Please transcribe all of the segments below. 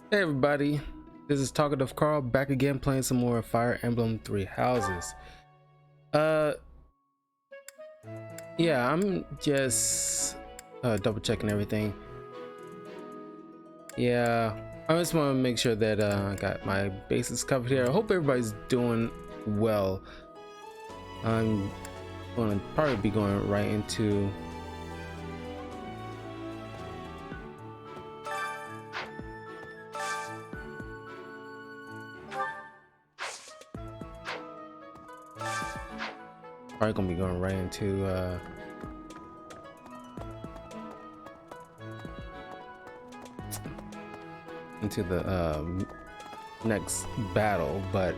Hey everybody, this is Talkative Carl back again playing some more Fire Emblem Three Houses. Uh yeah, I'm just double checking everything. Yeah, I just want to make sure that I got my bases covered here. I hope everybody's doing well. I'm gonna probably be going right into into the next battle, but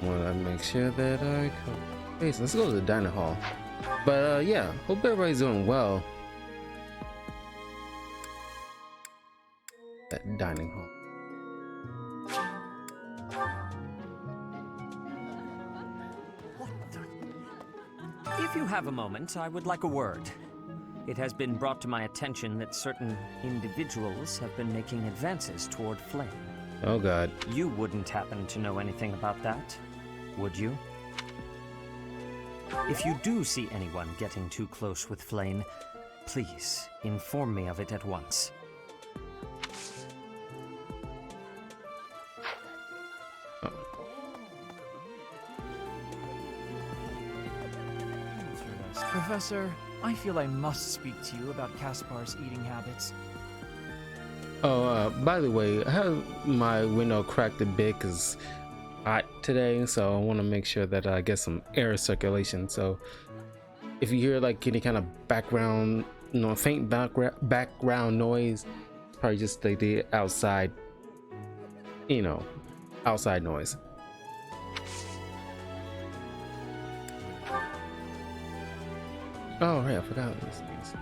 I want to make sure that I come. Hey, so let's go to the dining hall. But yeah, hope everybody's doing well. That dining hall. If you have a moment, I would like a word. It has been brought to my attention that certain individuals have been making advances toward Flame. Oh god. You wouldn't happen to know anything about that, would you? If you do see anyone getting too close with Flame, please inform me of it at once. Professor, I feel I must speak to you about Caspar's eating habits. Oh, by the way, I have my window cracked a bit because hot today, so I want to make sure that I get some air circulation. So if you hear like any kind of background, faint background noise, it's probably just like the outside, outside noise. Oh right, I forgot these things.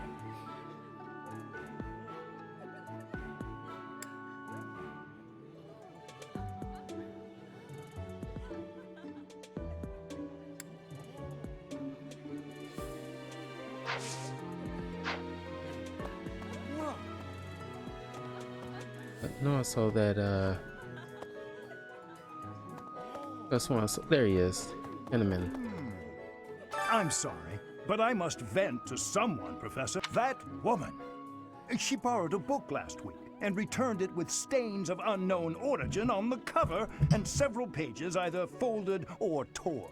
No, I saw that. That's one. There he is, Enderman. I'm sorry, but I must vent to someone, Professor. That woman. She borrowed a book last week and returned it with stains of unknown origin on the cover and several pages either folded or torn.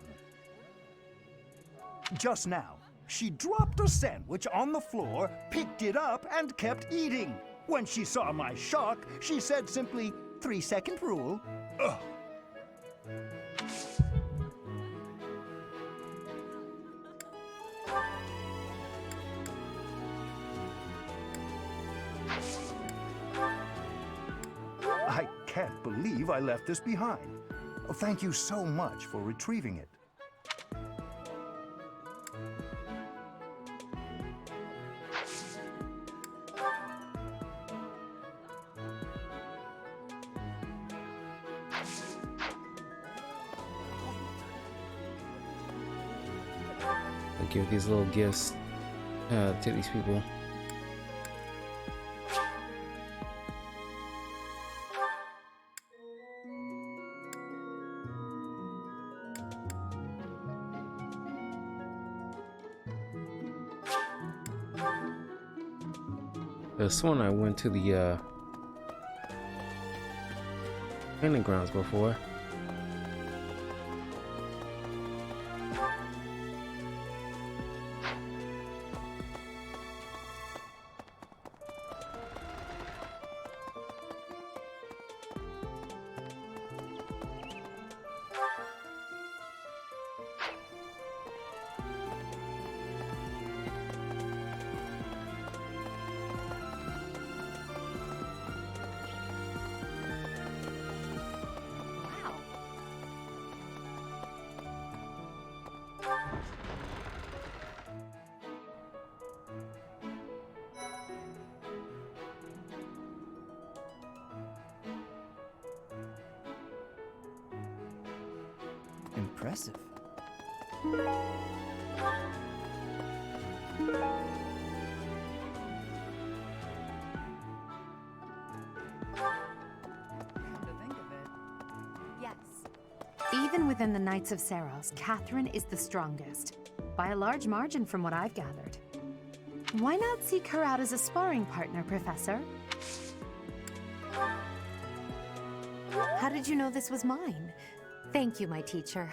Just now, she dropped a sandwich on the floor, picked it up, and kept eating. When she saw my shock, she said simply, 3-second rule. Ugh. I can't believe I left this behind. Thank you so much for retrieving it. I give these little gifts to these people. This one I went to the training grounds before. Impressive. Even within the Knights of Saros, Catherine is the strongest, by a large margin from what I've gathered. Why not seek her out as a sparring partner, Professor? How did you know this was mine? Thank you, my teacher.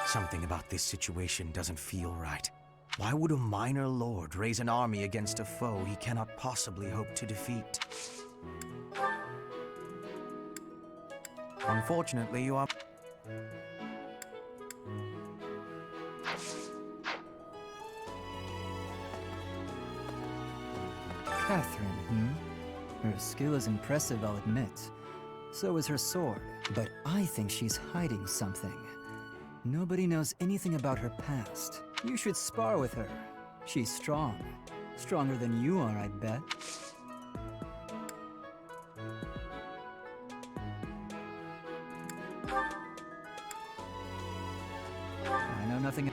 Something about this situation doesn't feel right. Why would a minor lord raise an army against a foe he cannot possibly hope to defeat? Unfortunately, you are... Catherine, Her skill is impressive, I'll admit. So is her sword. But I think she's hiding something. Nobody knows anything about her past. You should spar with her. She's strong. Stronger than you are, I bet. I know nothing...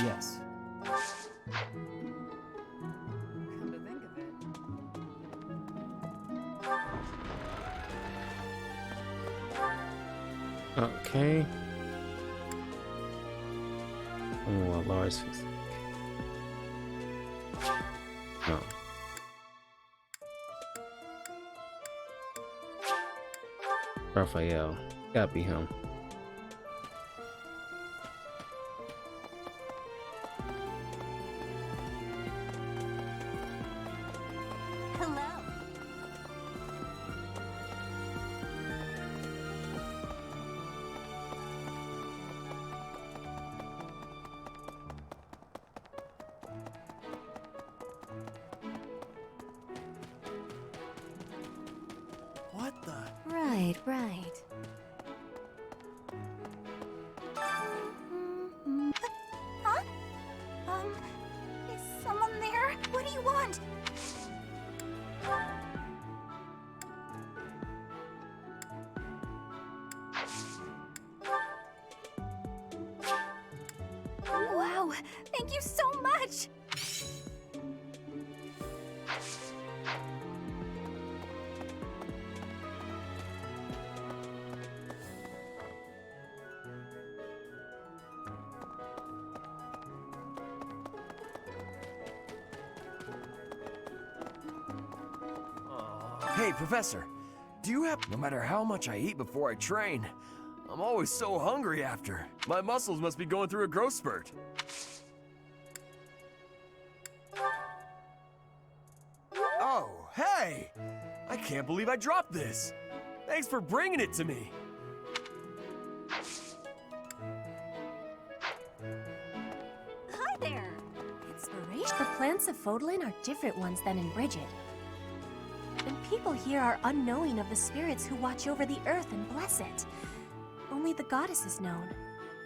Yes. Come to think of it. Okay. Oh, a large physique. Oh. Raphael. Gotta be him. What the? Right, right. Huh? Is someone there? What do you want? Wow, thank you so much! Hey, Professor, do you have... No matter how much I eat before I train, I'm always so hungry after. My muscles must be going through a growth spurt. Oh, hey! I can't believe I dropped this. Thanks for bringing it to me. Hi there! Inspiration? The plants of Fodlan are different ones than in Bridget. And people here are unknowing of the spirits who watch over the earth and bless it. Only the goddess is known.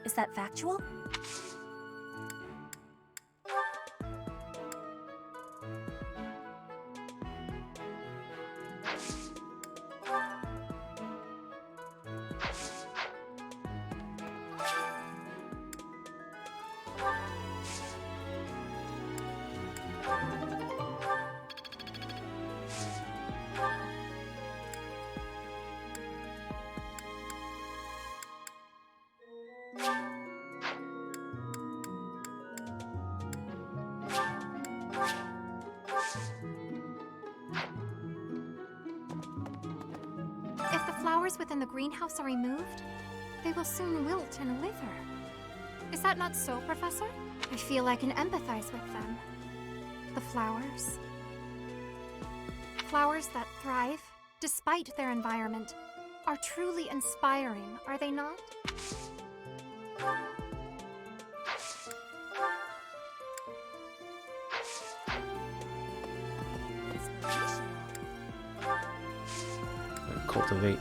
Is that factual? If the flowers within the greenhouse are removed, they will soon wilt and wither. Is that not so, Professor? I feel I can empathize with them. The flowers. Flowers that thrive, despite their environment, are truly inspiring, are they not? Cultivate.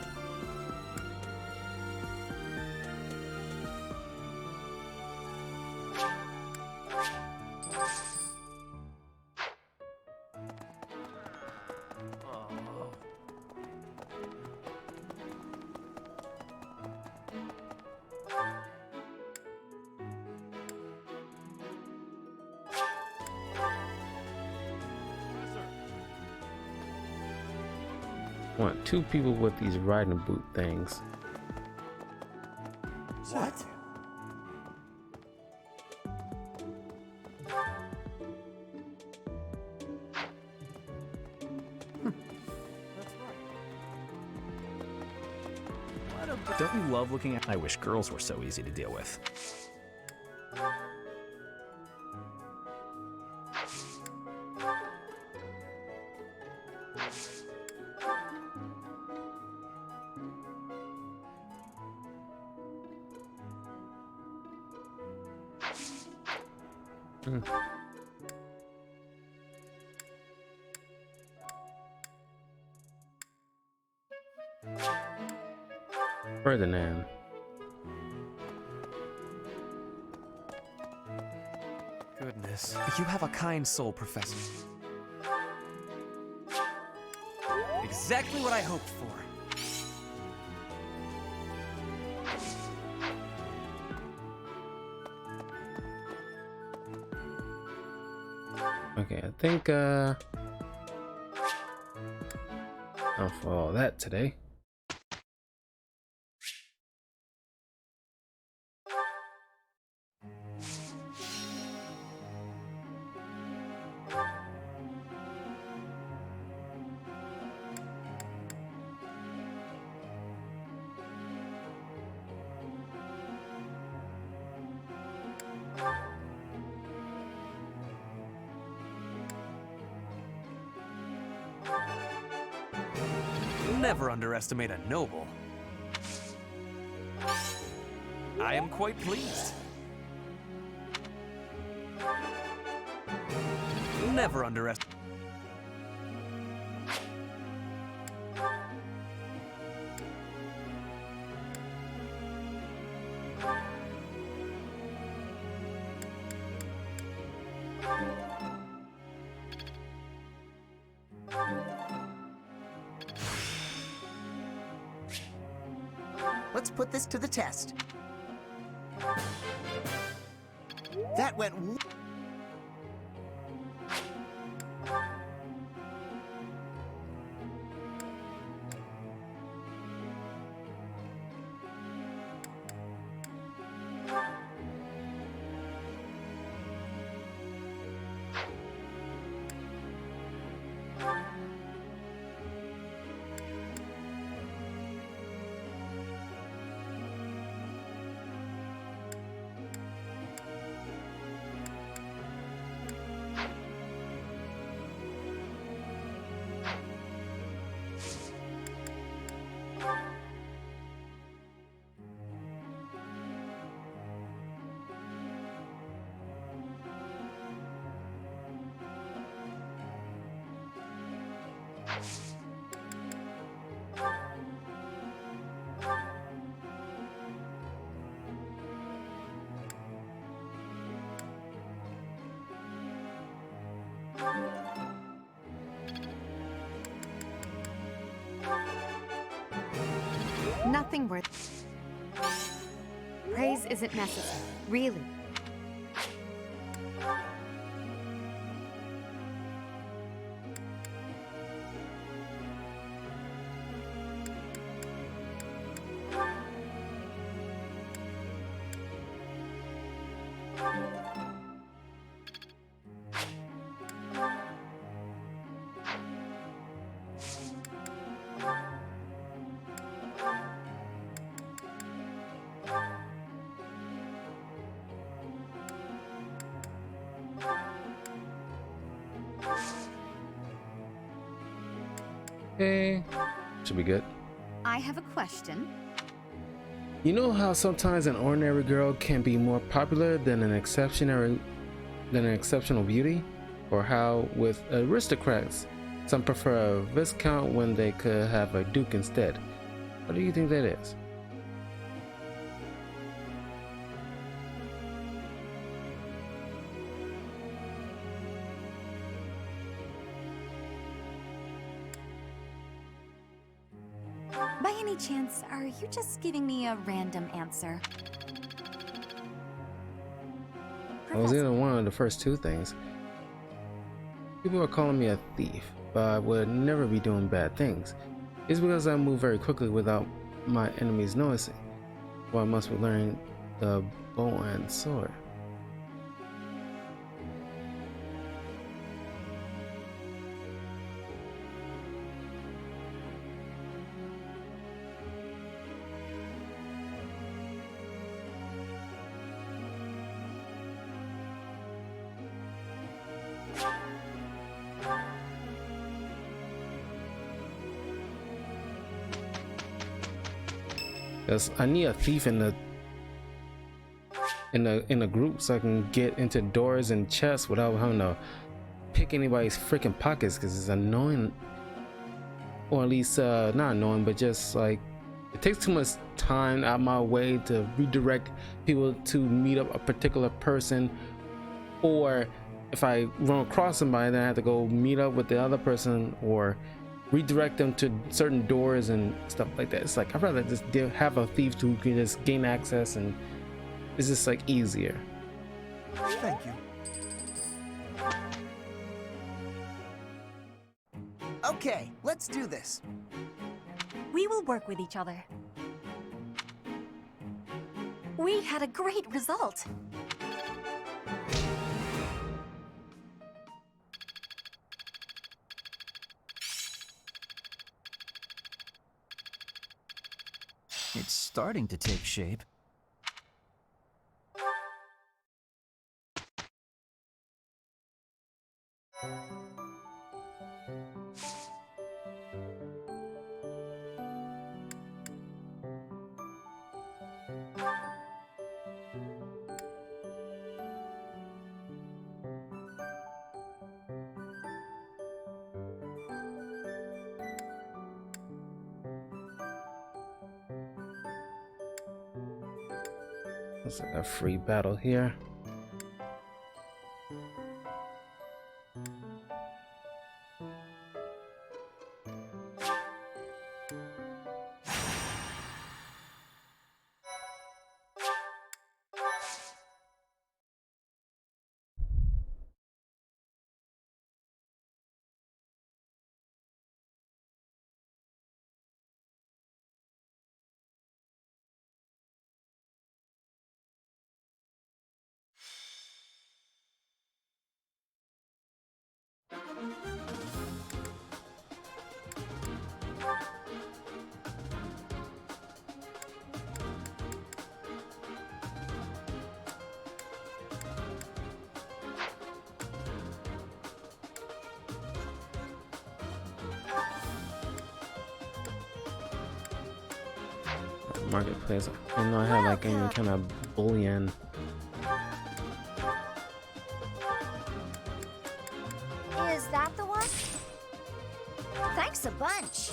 Want 2 people with these riding boot things. What? Don't you love looking at? I wish girls were so easy to deal with. Ferdinand. Goodness. You have a kind soul, Professor. Exactly what I hoped for. Okay, I think I'll follow that today. Never underestimate a noble. I am quite pleased. Never underestimate. Let's put this to the test. That went Nothing worth. Praise isn't necessary, really. Okay, should be good. I have a question. You know how sometimes an ordinary girl can be more popular than an exceptional beauty? Or how with aristocrats, some prefer a viscount when they could have a duke instead? What do you think that is? By any chance, are you just giving me a random answer? I was either one of the first 2 things. People are calling me a thief, but I would never be doing bad things. It's because I move very quickly without my enemies noticing. Or I must be learning the bow and sword. Yes, I need a thief in the group so I can get into doors and chests without having to pick anybody's freaking pockets, because it's annoying. Or at least not annoying, but just like it takes too much time out my way to redirect people to meet up a particular person, or if I run across somebody then I have to go meet up with the other person or redirect them to certain doors and stuff like that. It's like I'd rather just have a thief who can just gain access, and it's just like easier. Thank you. Okay, let's do this. We will work with each other. We had a great result. It's starting to take shape. Looks like a free battle here. Marketplace. I didn't know I had like any kind of bullion. Is that the one? Thanks a bunch.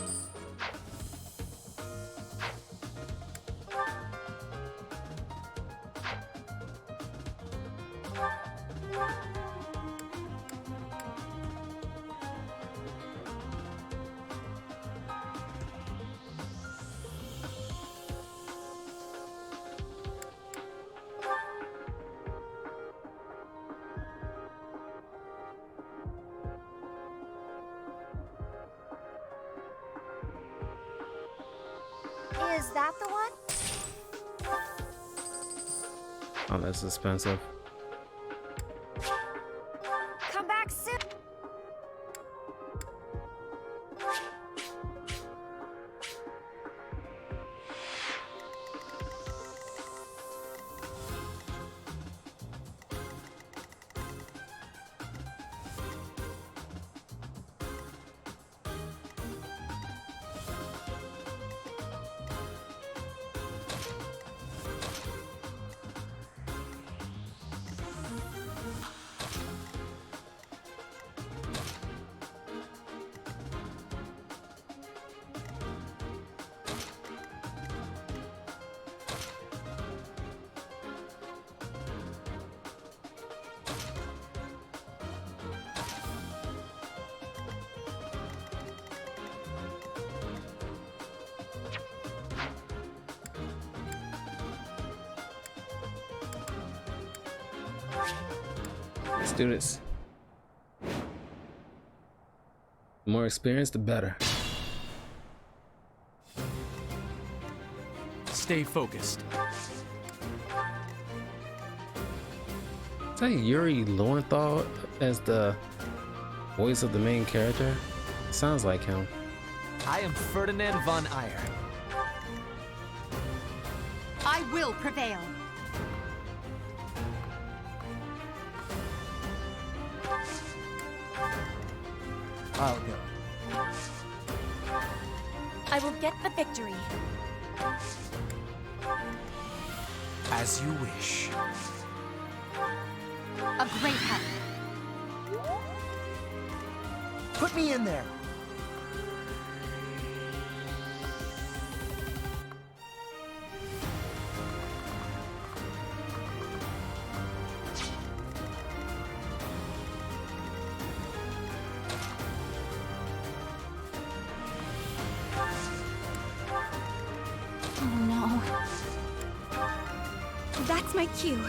Is that the one? Oh, that's expensive. Come back soon. Let's do this. The more experience, the better. stay focused. Is that Yuri Lowenthal as the voice of the main character? Sounds like him. I am Ferdinand von Ayer. I will prevail. I'll go. I will get the victory. As you wish. A great help. Put me in there. Oh no. That's my cue.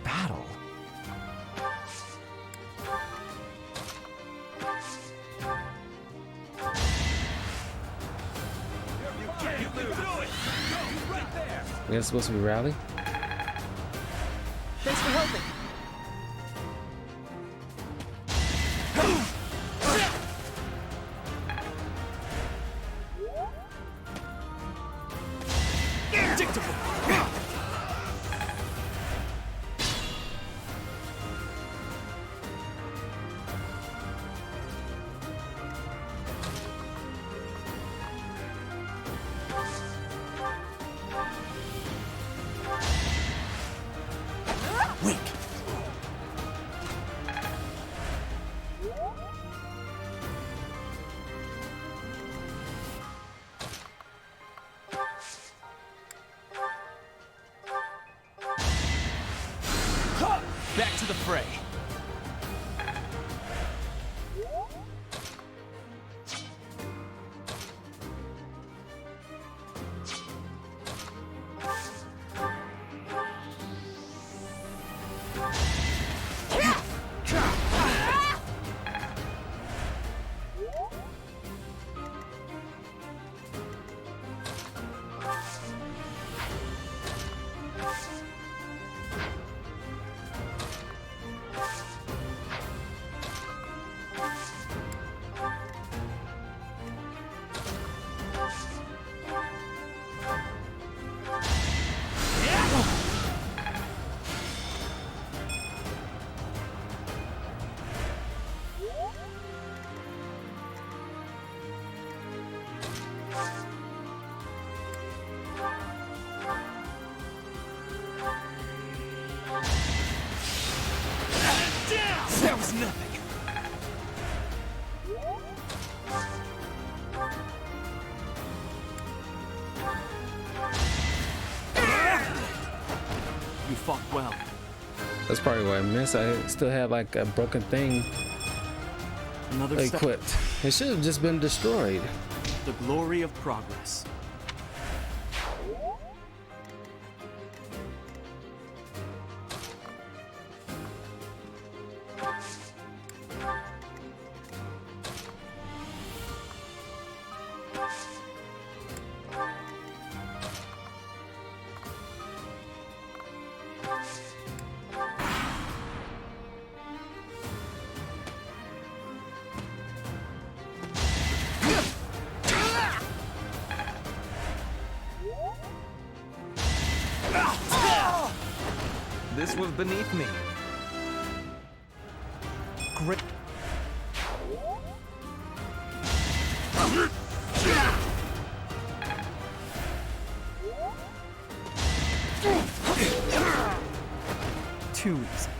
Battle? It's supposed to be rally. Thanks for helping. Back to the fray. That was nothing. You fought well. That's probably what I missed. I still had like a broken thing Another step. equipped. It should have just been destroyed. The glory of progress. This was beneath me. Great. Too easy.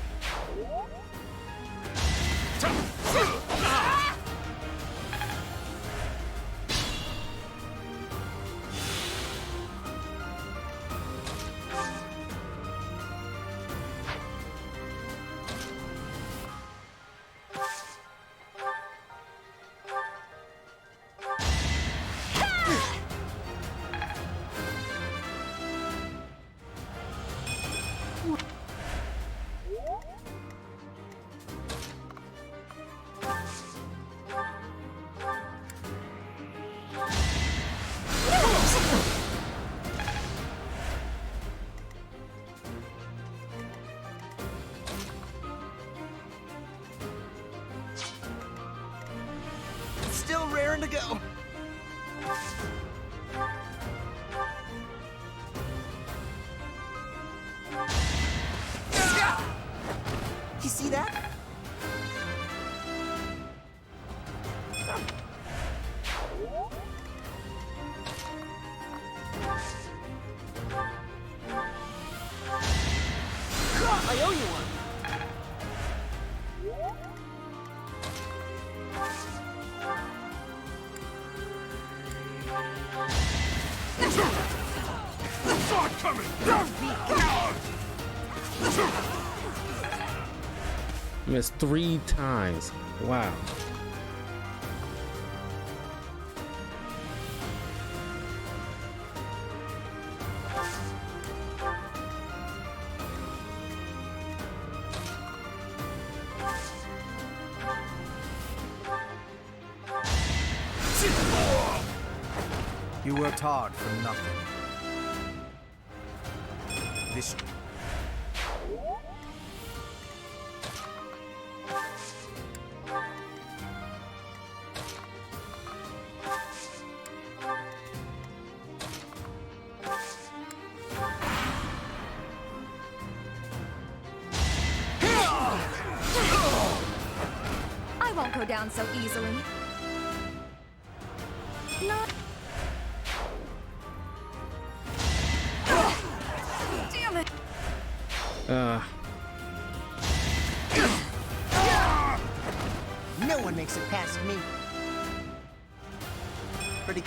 go. You see that? I owe you one. Sword coming! Missed 3 times. Wow. You worked hard for nothing. This... I won't go down so easily. Not. Damn it! No one makes it past me. Pretty.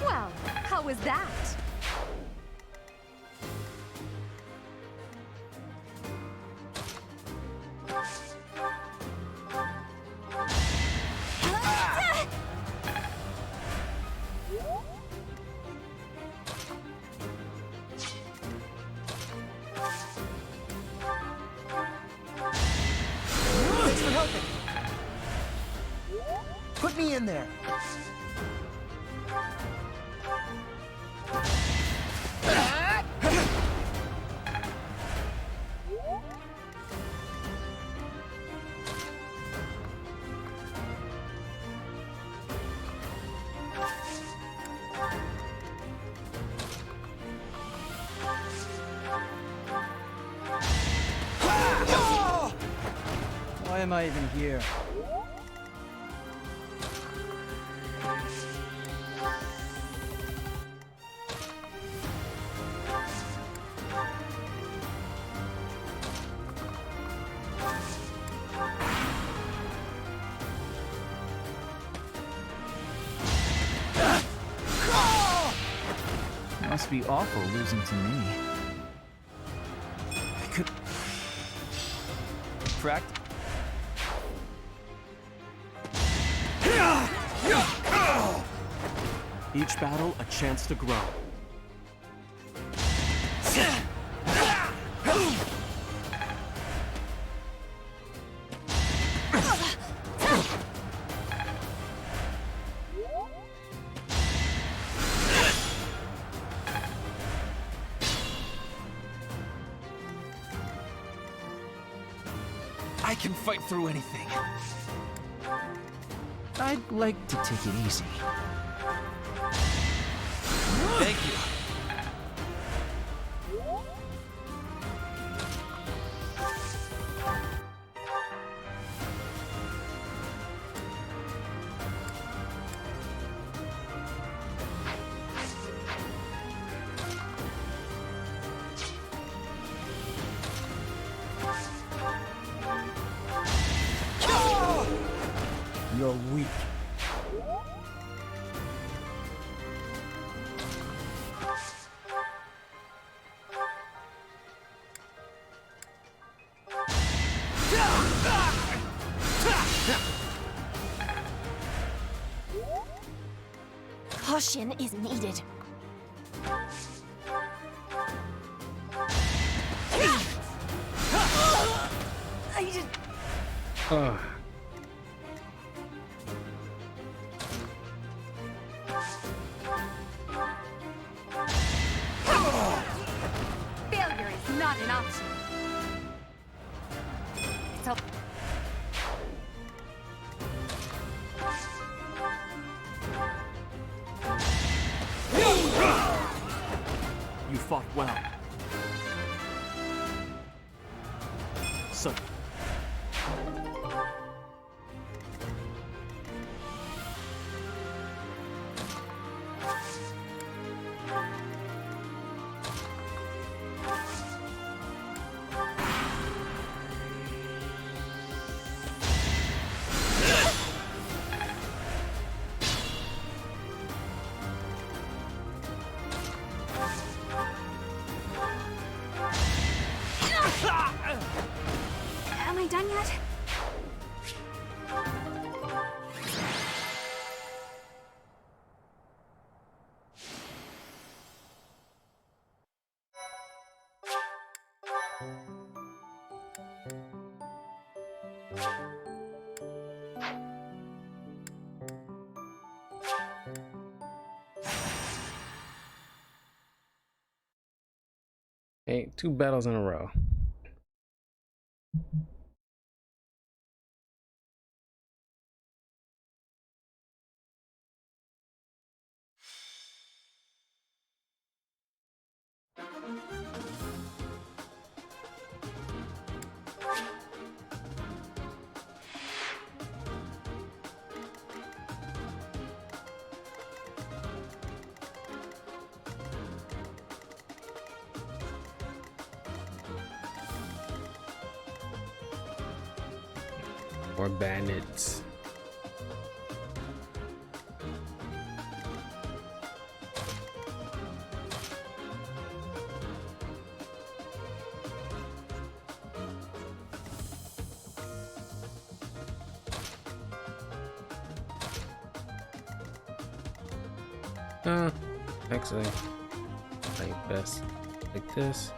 Well, how was that? Thanks for helping. Put me in there. Why am I even here? Must be awful losing to me. I could... Cracked? Each battle, a chance to grow. I can fight through anything. I'd like to take it easy. Thank you. You're weak. Caution is needed. Ugh. Failure is not an option. So You fought well. So... am I done yet? Okay, 2 battles in a row. Or bandits. Actually, like best like this.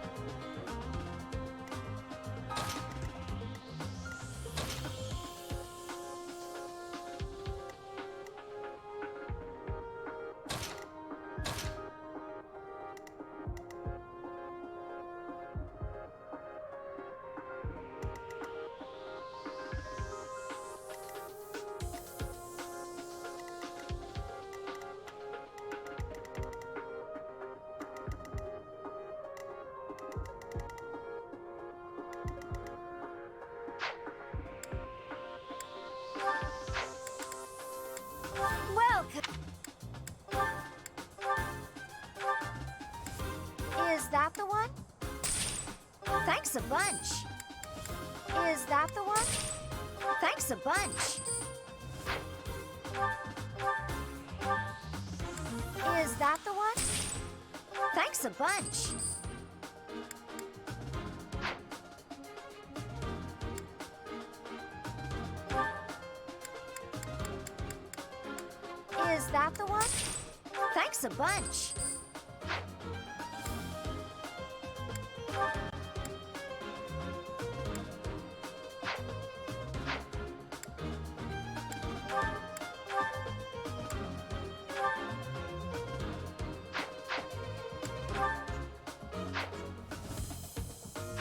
Is that the one? Thanks a bunch. Is that the one? Thanks a bunch. Is that the one? Thanks a bunch. Is that the one? Thanks a bunch.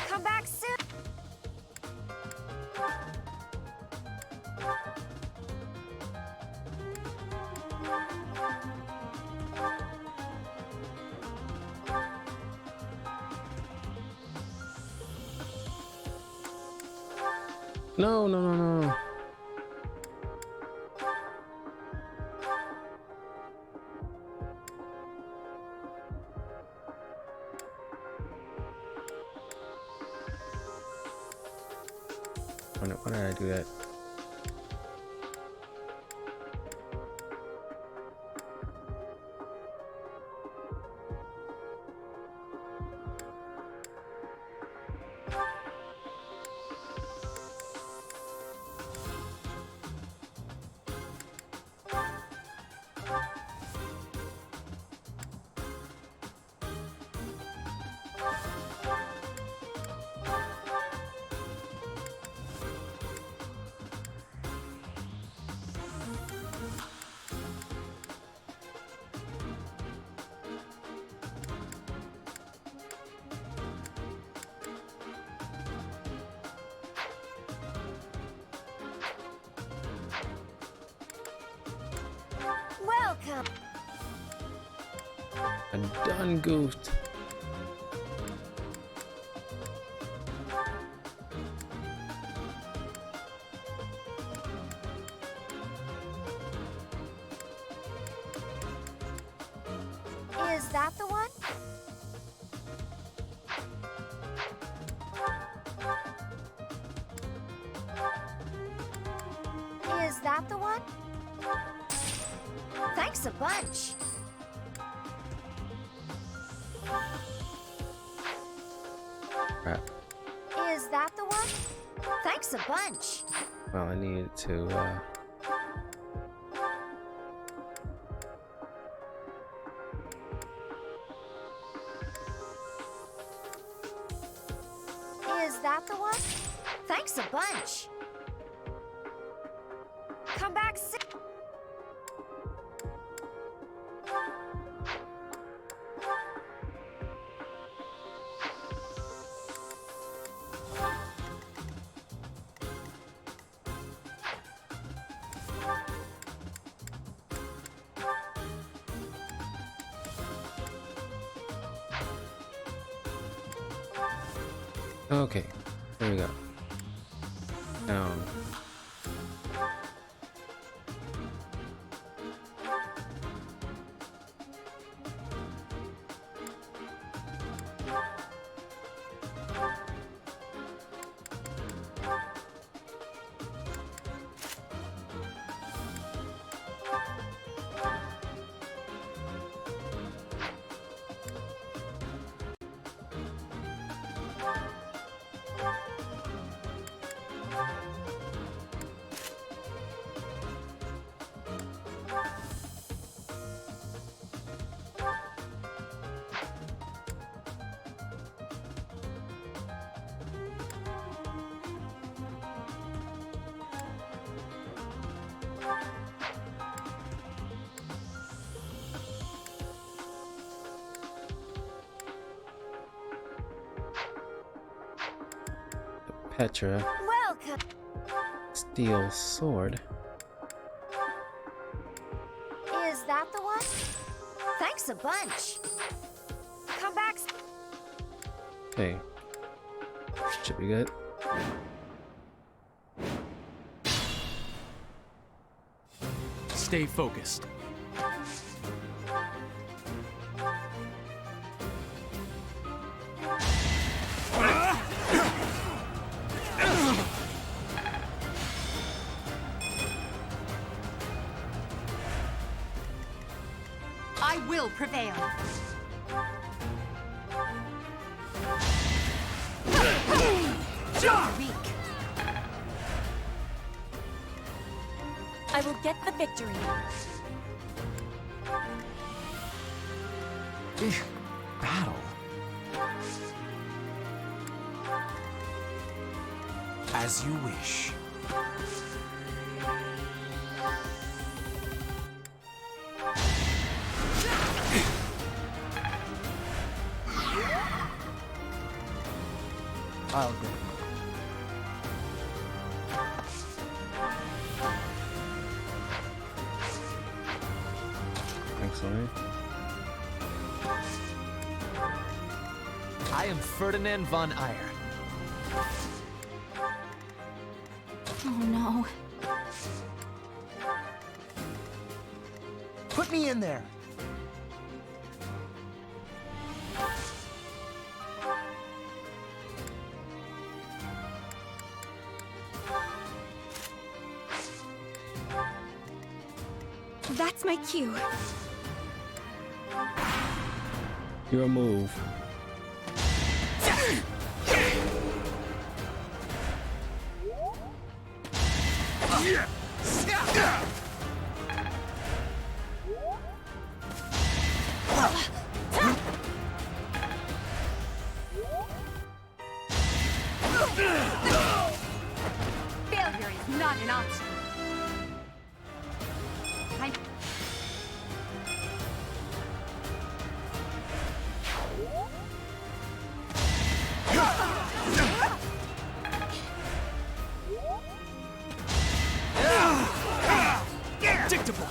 Come back soon. No, no, no, no. Why did I do that? Welcome. I done goofed. Is that the one? Is that the one? Thanks a bunch. Crap. Is that the one? Thanks a bunch. Well, I needed to, Is that the one? Thanks a bunch. Come back soon. okay, there we go. Petra. Welcome. Steel sword. Is that the one? Thanks a bunch. Come back. Okay. Should be good. Stay focused. I will prevail. You're weak. I will get the victory. Battle? As you wish. I'll go. Excellent. I am Ferdinand von Eyre. Oh no. Put me in there. That's my cue. Your move. Failure is not an option. Predictable.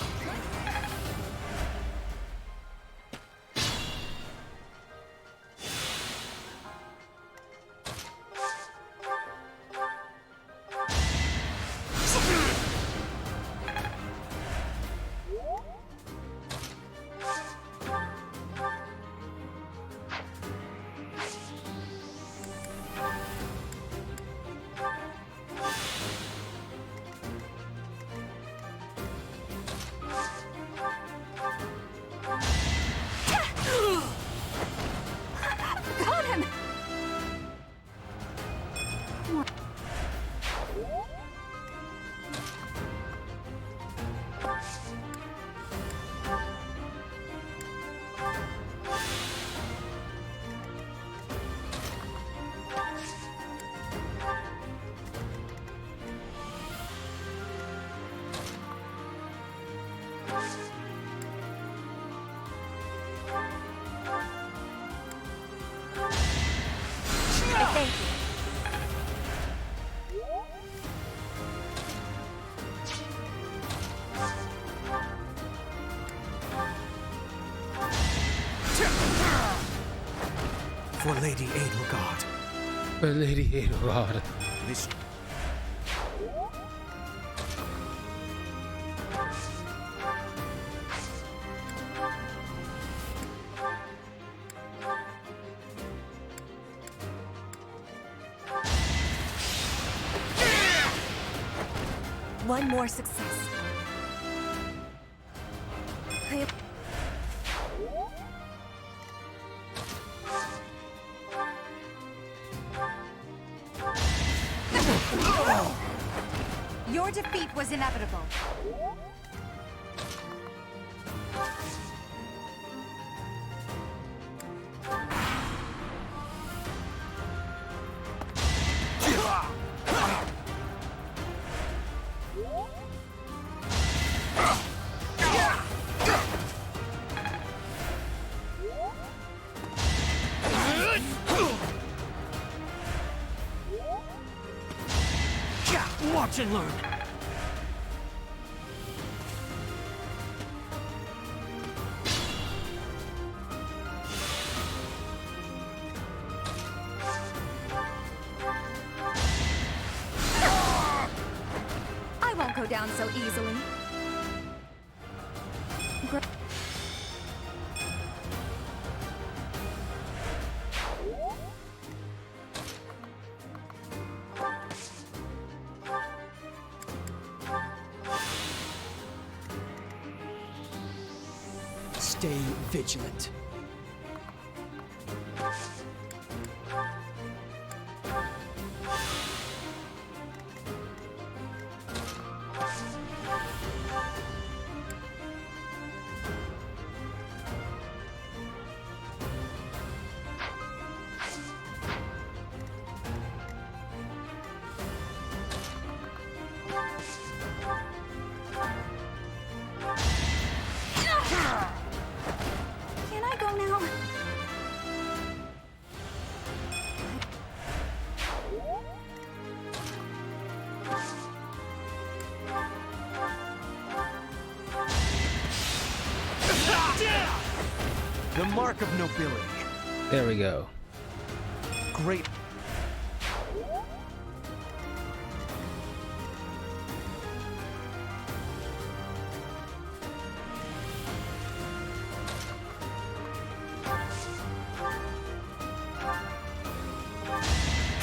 For Lady Edelgard. For Lady Edelgard. This... One more success. Your defeat was inevitable. Watch and learn. I won't go down so easily. Stay vigilant. Can I go now? The mark of nobility. There we go. Great.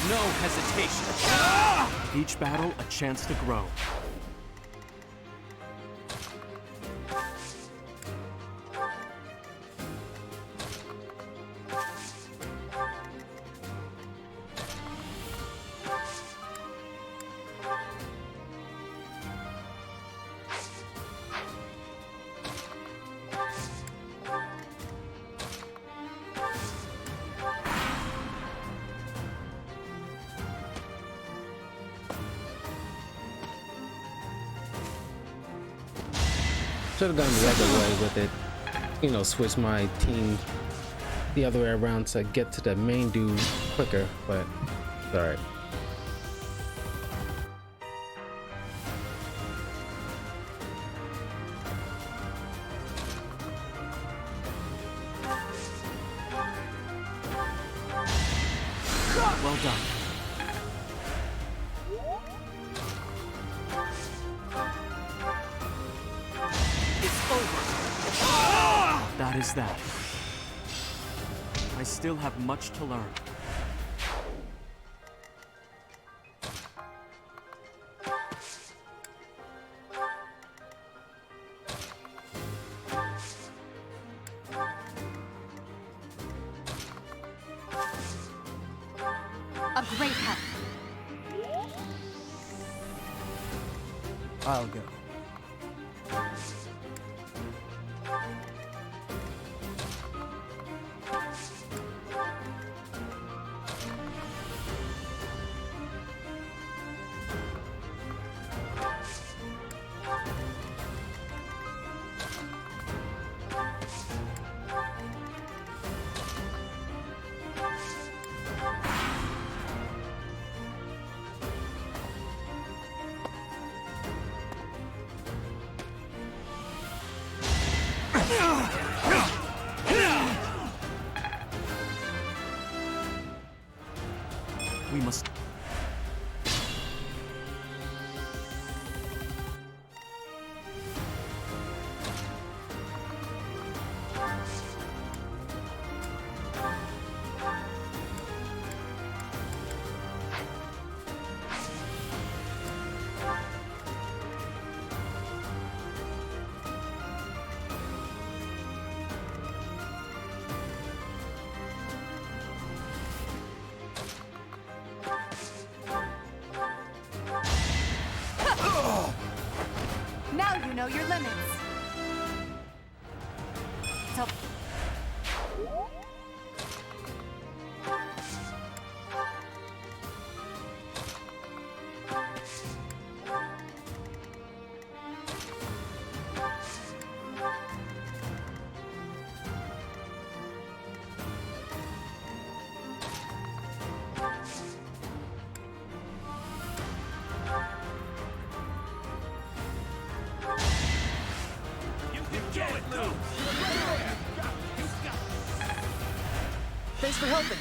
No hesitation. Each battle a chance to grow. Should have gone the other way with it. You know, switch my team the other way around to get to the main dude quicker, but it's alright. Well done. It's over. That is that. I still have much to learn. A great help. I'll go. Now you know your limits. So Thanks for helping.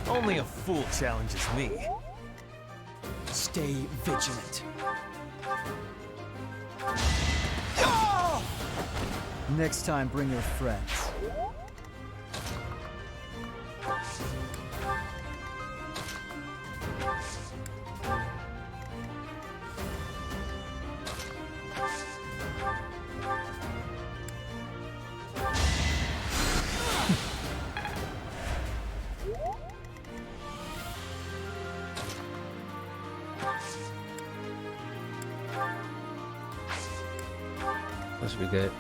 Only a fool challenges me. Stay vigilant. Next time, bring your friends. That should be good.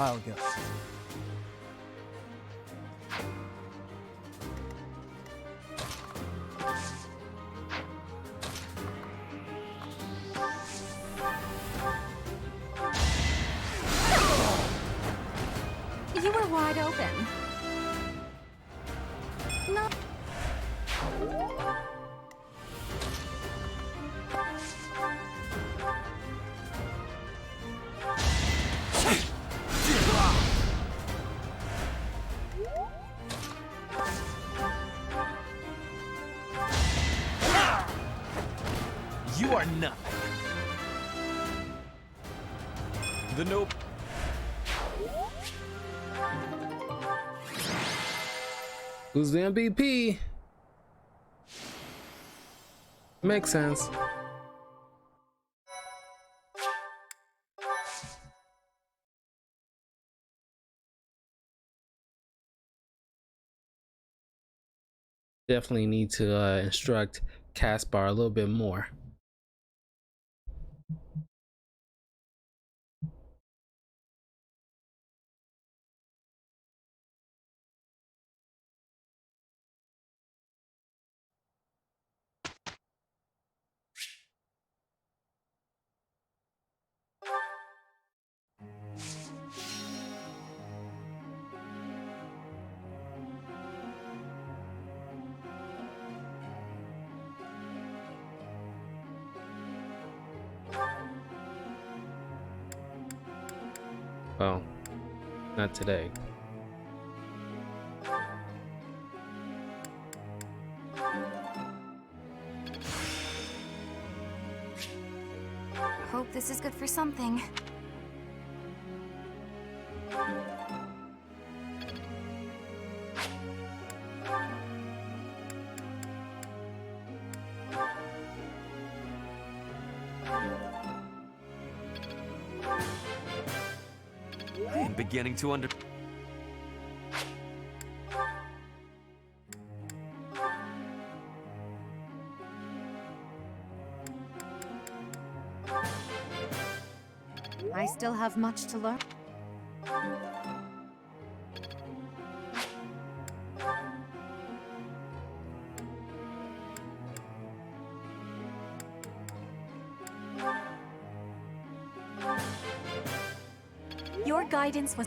I'll go. You were wide open. No. You are nothing. The nope. Who's the MVP? Makes sense. Definitely need to instruct Caspar a little bit more. Well, not today. Hope this is good for something. I am beginning to under... I still have much to learn. Your guidance was...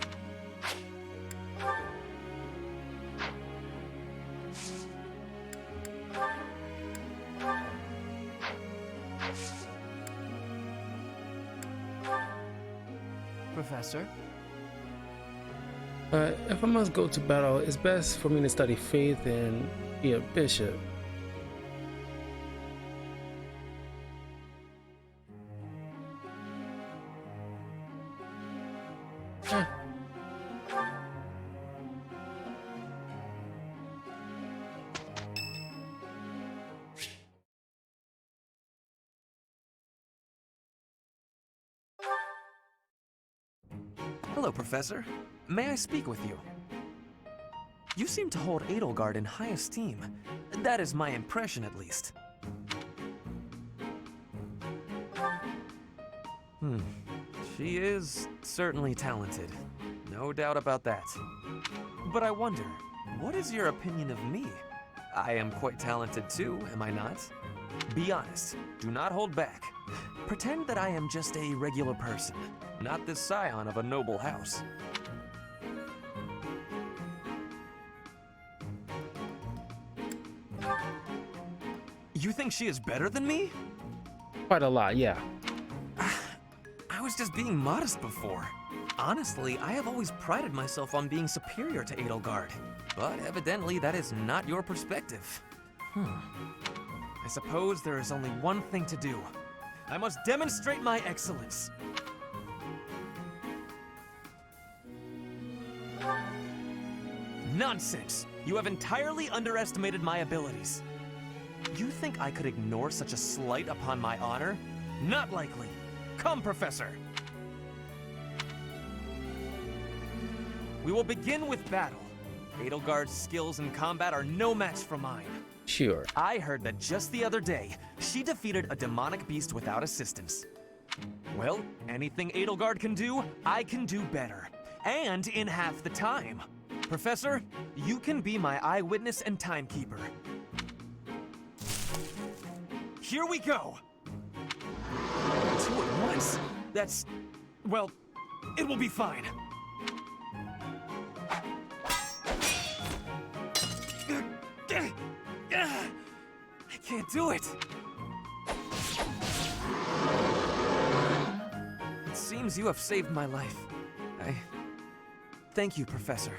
Professor? If I must go to battle, it's best for me to study faith and be a bishop. Hello, Professor. May I speak with you? You seem to hold Edelgard in high esteem. That is my impression, at least. She is certainly talented. No doubt about that. But I wonder, what is your opinion of me? I am quite talented too, am I not? Be honest. Do not hold back. Pretend that I am just a regular person, not this scion of a noble house. You think she is better than me? Quite a lot, yeah. I was just being modest before. Honestly, I have always prided myself on being superior to Edelgard. But evidently that is not your perspective. I suppose there is only one thing to do. I must demonstrate my excellence. Nonsense! You have entirely underestimated my abilities. You think I could ignore such a slight upon my honor? Not likely. Come, Professor. We will begin with battle. Edelgard's skills in combat are no match for mine. Sure. I heard that just the other day, she defeated a demonic beast without assistance. Well, anything Edelgard can do, I can do better. And in half the time. Professor, you can be my eyewitness and timekeeper. Here we go! 2 at once? That's... well, it will be fine. I can't do it. It seems you have saved my life. Thank you, Professor.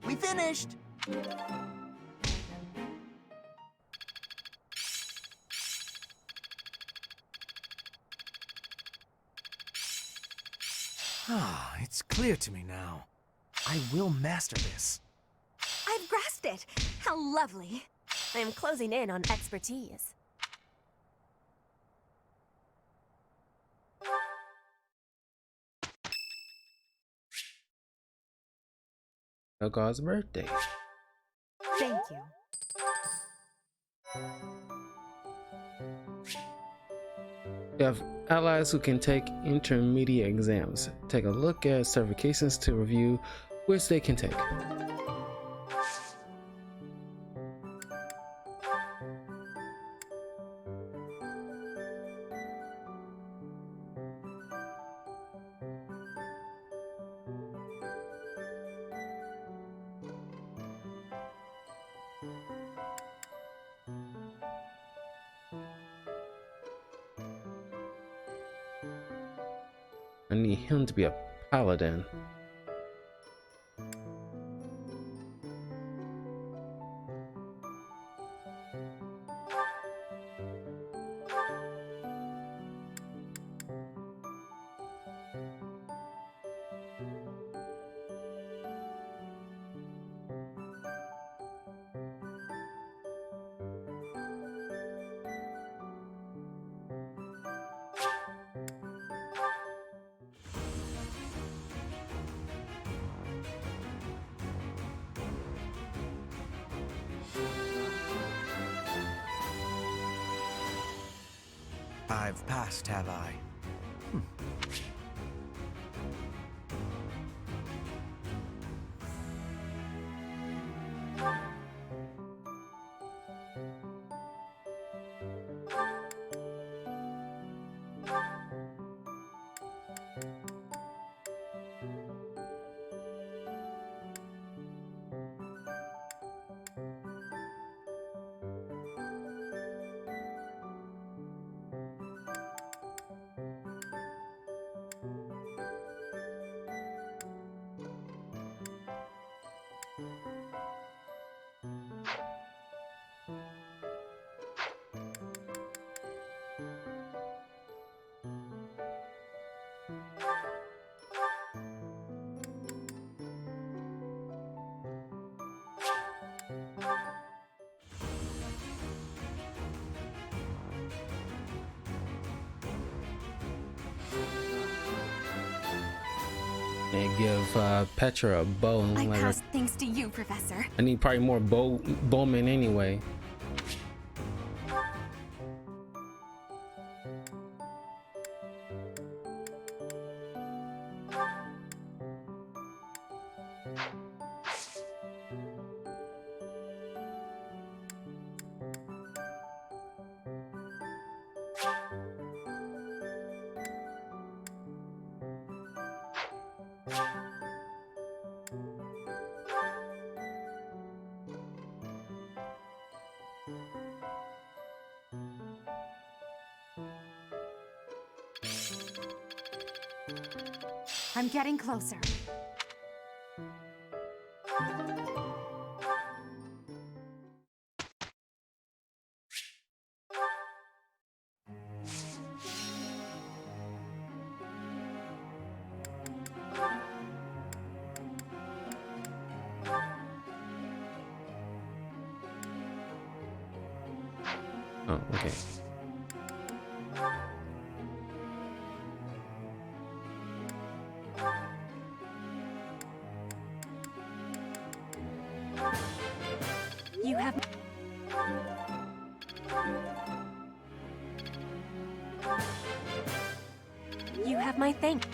We finished! Ah, it's clear to me now. I will master this. I've grasped it! How lovely! I am closing in on expertise. God's birthday. Thank you. You have allies who can take intermediate exams. Take a look at certifications to review which they can take. I need him to be a paladin. I've passed, have I? And give Petra a bow and I let her. pass thanks to you, Professor. I need probably more bowmen anyway. I'm getting closer. Oh, okay. You have... You have my thanks.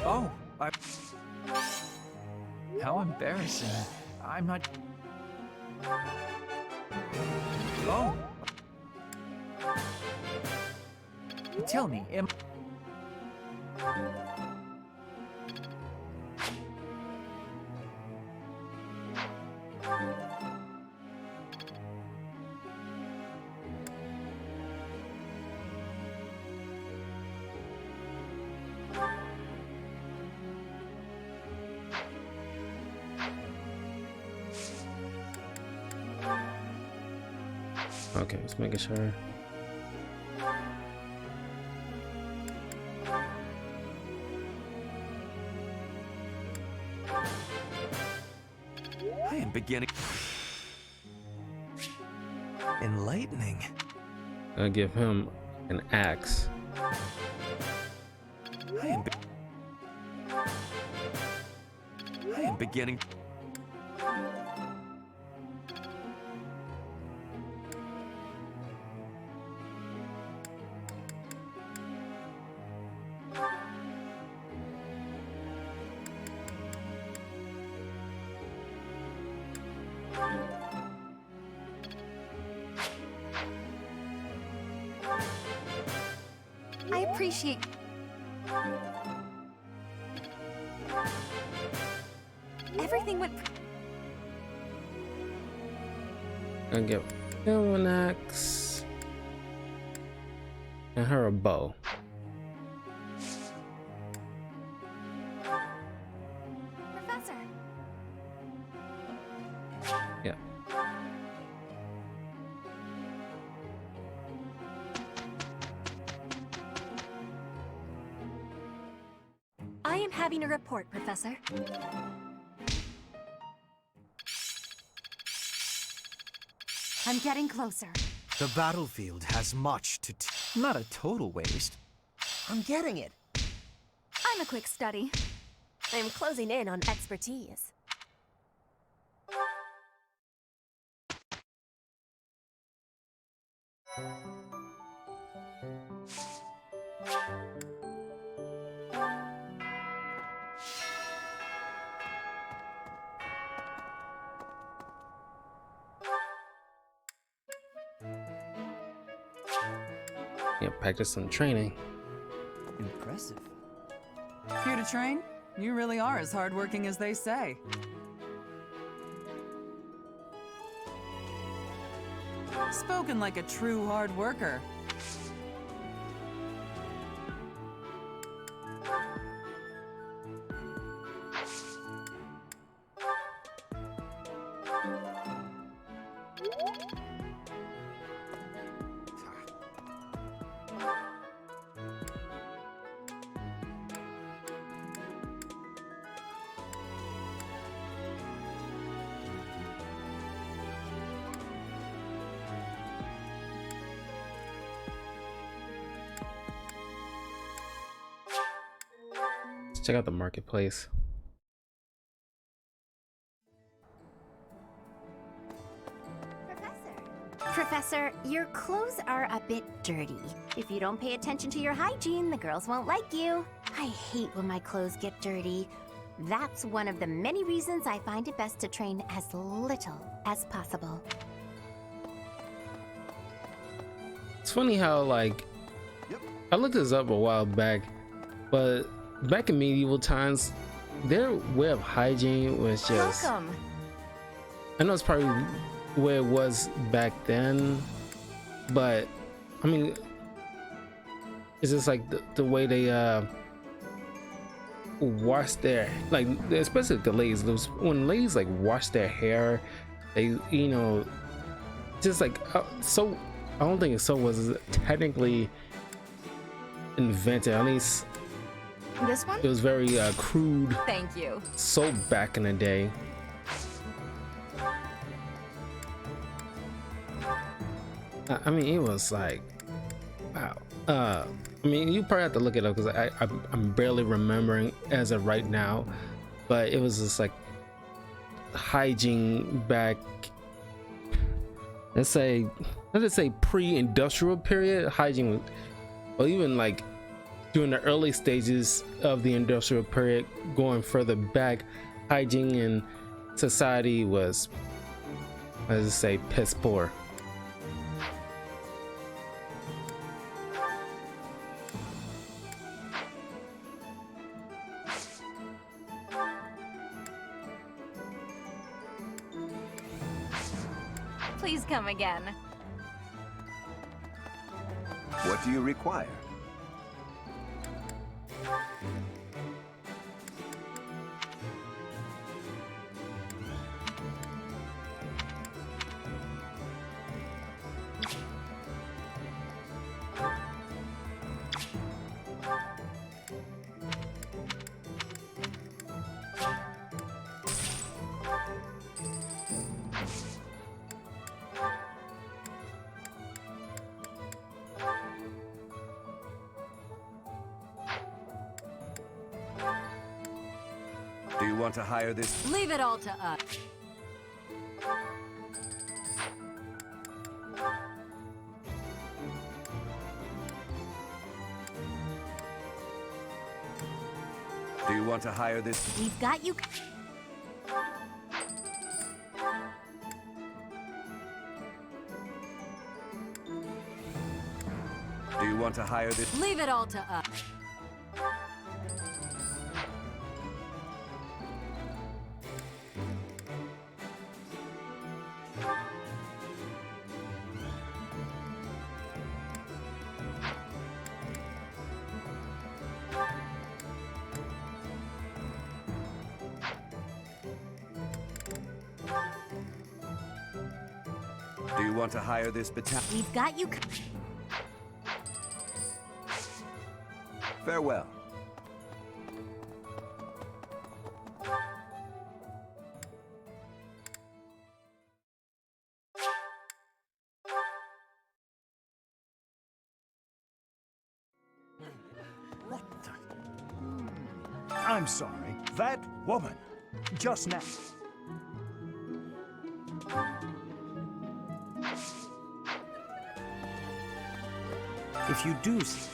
Oh, how embarrassing. I'm not... Oh! Tell me, Okay, just making sure. beginning. Enlightening. I'll give him an axe. I am beginning. I appreciate... Everything went... I'll give him an axe. And her a bow. Professor! Yeah. I am having a report, Professor. I'm getting closer. The battlefield has much to Not a total waste. I'm getting it. I'm a quick study. I am closing in on expertise. Yeah, practice some training. Impressive. Here to train? You really are as hardworking as they say. Spoken like a true hard worker. Let's check out the marketplace. Professor, your clothes are a bit dirty. If you don't pay attention to your hygiene, the girls won't like you. I hate when my clothes get dirty. That's one of the many reasons I find it best to train as little as possible. It's funny how, like, I looked this up a while back, but back in medieval times, their way of hygiene was just... Welcome. I know it's probably where it was back then, but I mean, it's just like the way they wash their, like, especially the ladies. When ladies like wash their hair, they, you know, just like so. I don't think so was technically invented. At least This one? it was very crude. Thank you. So back in the day. I mean, it was like, wow. I mean, you probably have to look it up because I'm barely remembering as of right now, but it was just like hygiene back, let's say pre-industrial period. Hygiene was, well, even like during the early stages of the industrial period, going further back, hygiene in society was, let's just say, piss poor. Please come again. What do you require? want to hire this? Leave it all to us. Do you want to hire this? We've got you. Do you want to hire this? Leave it all to us. Do you want to hire this battalion? We've got you. Farewell. I'm sorry. That woman. Just now. If you do see...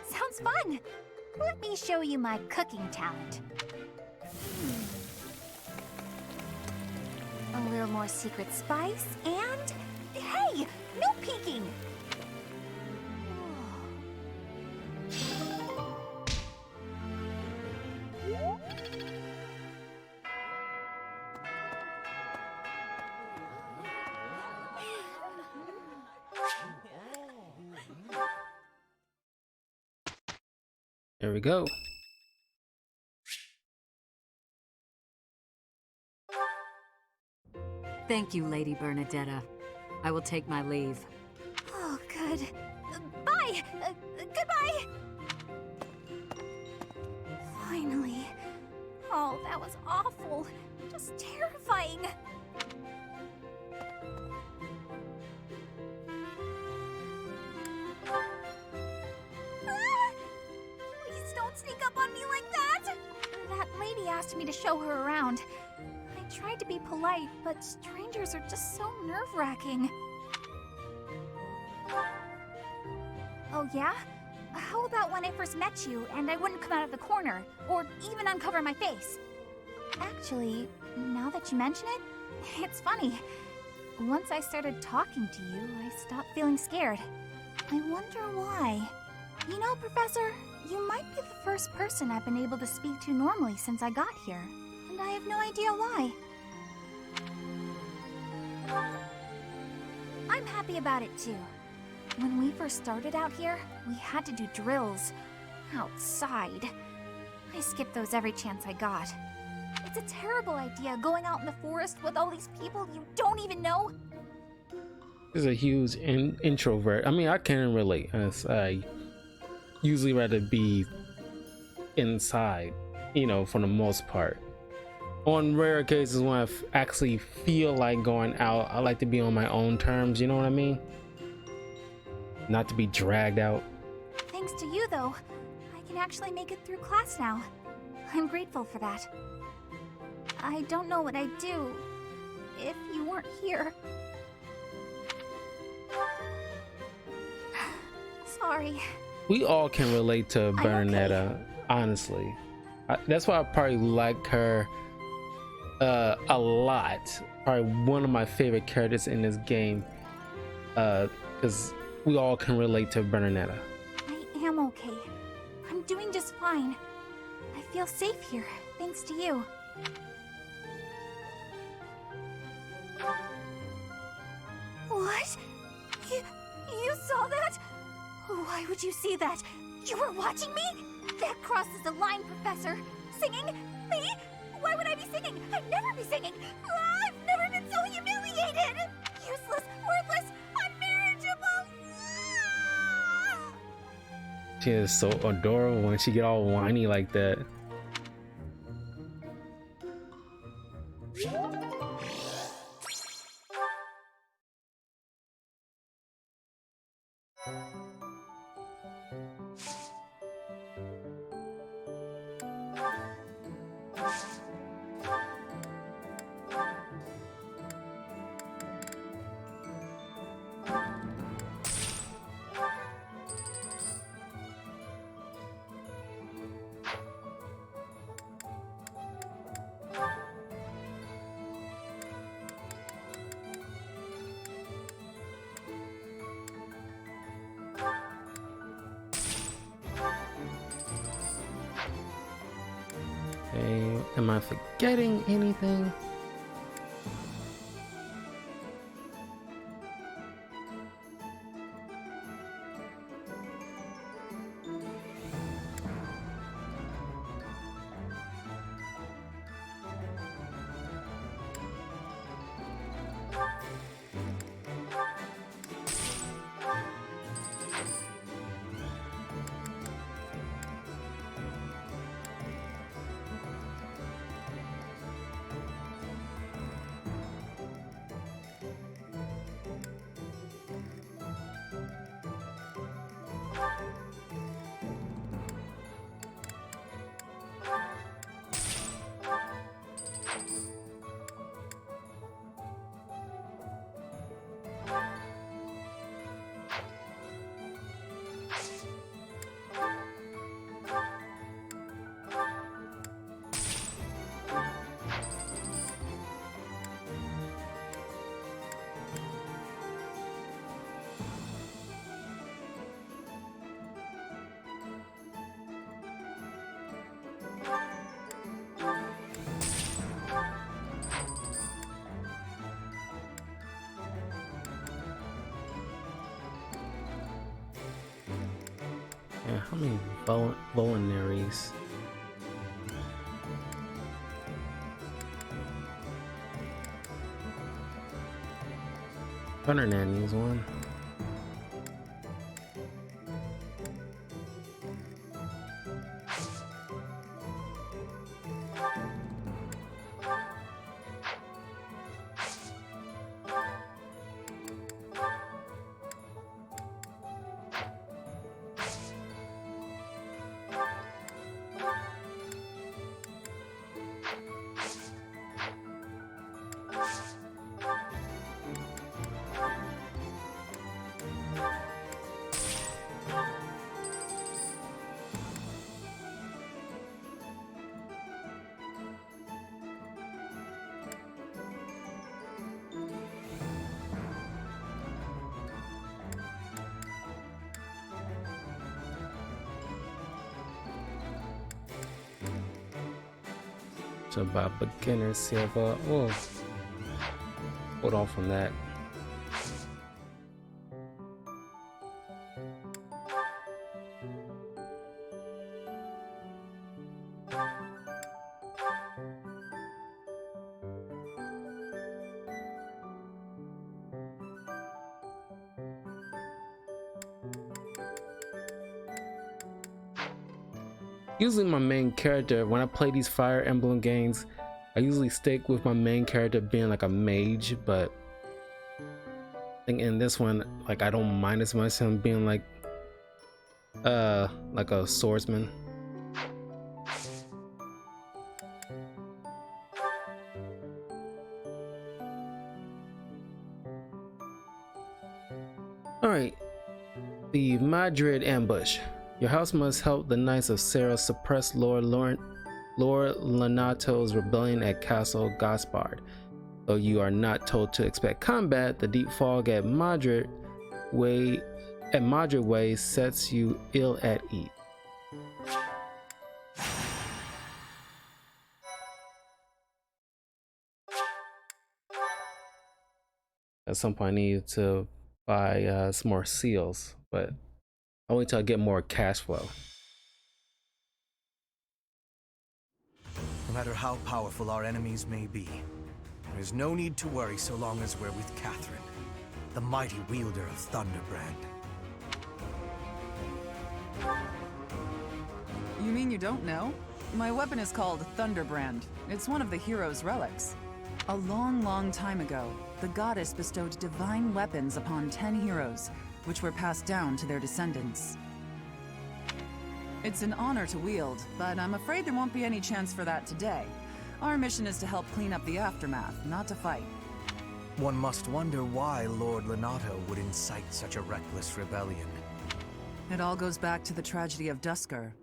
Sounds fun! Let me show you my cooking talent. A little more secret spice, and... Hey! No peeking! There we go. Thank you, Lady Bernadetta. I will take my leave. Oh, good. Bye! Goodbye! Finally. Oh, that was awful. Just terrifying. Ah! Please don't sneak up on me like that! That lady asked me to show her around. I tried to be polite, but strangers are just so nerve-wracking. Oh, yeah? How about when I first met you and I wouldn't come out of the corner, or even uncover my face? Actually, now that you mention it, it's funny. Once I started talking to you, I stopped feeling scared. I wonder why. You know, Professor, you might be the first person I've been able to speak to normally since I got here, and I have no idea why. I'm happy about it too. When we first started out here, we had to do drills outside. I skipped those every chance I got. It's a terrible idea going out in the forest with all these people you don't even know. Is a huge introvert. I mean, I can relate, as I usually rather be inside, you know, for the most part. On rare occasions when I actually feel like going out, I like to be on my own terms, you know what I mean? Not to be dragged out. Thanks to you, though, I can actually make it through class now. I'm grateful for that. I don't know what I'd do if you weren't here. Sorry. We all can relate to Bernadetta, okay. Honestly. That's why I probably like her a lot. Probably one of my favorite characters in this game, because we all can relate to Bernadetta. I am okay. I'm doing just fine. I feel safe here, thanks to you. What? You saw that? Why would you see that? You were watching me? That crosses the line, Professor. Singing? Me? Why would I be singing? I'd never be singing. I've never been so humiliated. You She is so adorable when she get all whiny like that. Okay, am I forgetting anything? Yeah, how many vulneraries? Runner nannies one. So about beginner silver. Oh, hold off on that. Usually my main character, when I play these Fire Emblem games, I usually stick with my main character being like a mage, but I think in this one, like I don't mind as much him being like a swordsman. Alright, the Magdred Ambush. Your house must help the Knights of Serra suppress Lord Lanato's rebellion at Castle Gaspard. Though you are not told to expect combat, the deep fog at Magdred Way sets you ill at ease. At some point I need to buy some more seals, but I'll wait till I get more cash flow. No matter how powerful our enemies may be, there is no need to worry so long as we're with Catherine, the mighty wielder of Thunderbrand. mean you don't know? My weapon is called Thunderbrand. It's one of the hero's relics. A long, long time ago, the goddess bestowed divine weapons upon 10 heroes, which were passed down to their descendants. It's an honor to wield, but I'm afraid there won't be any chance for that today. Our mission is to help clean up the aftermath, not to fight. One must wonder why Lord Lenato would incite such a reckless rebellion. It all goes back to the tragedy of Dusker.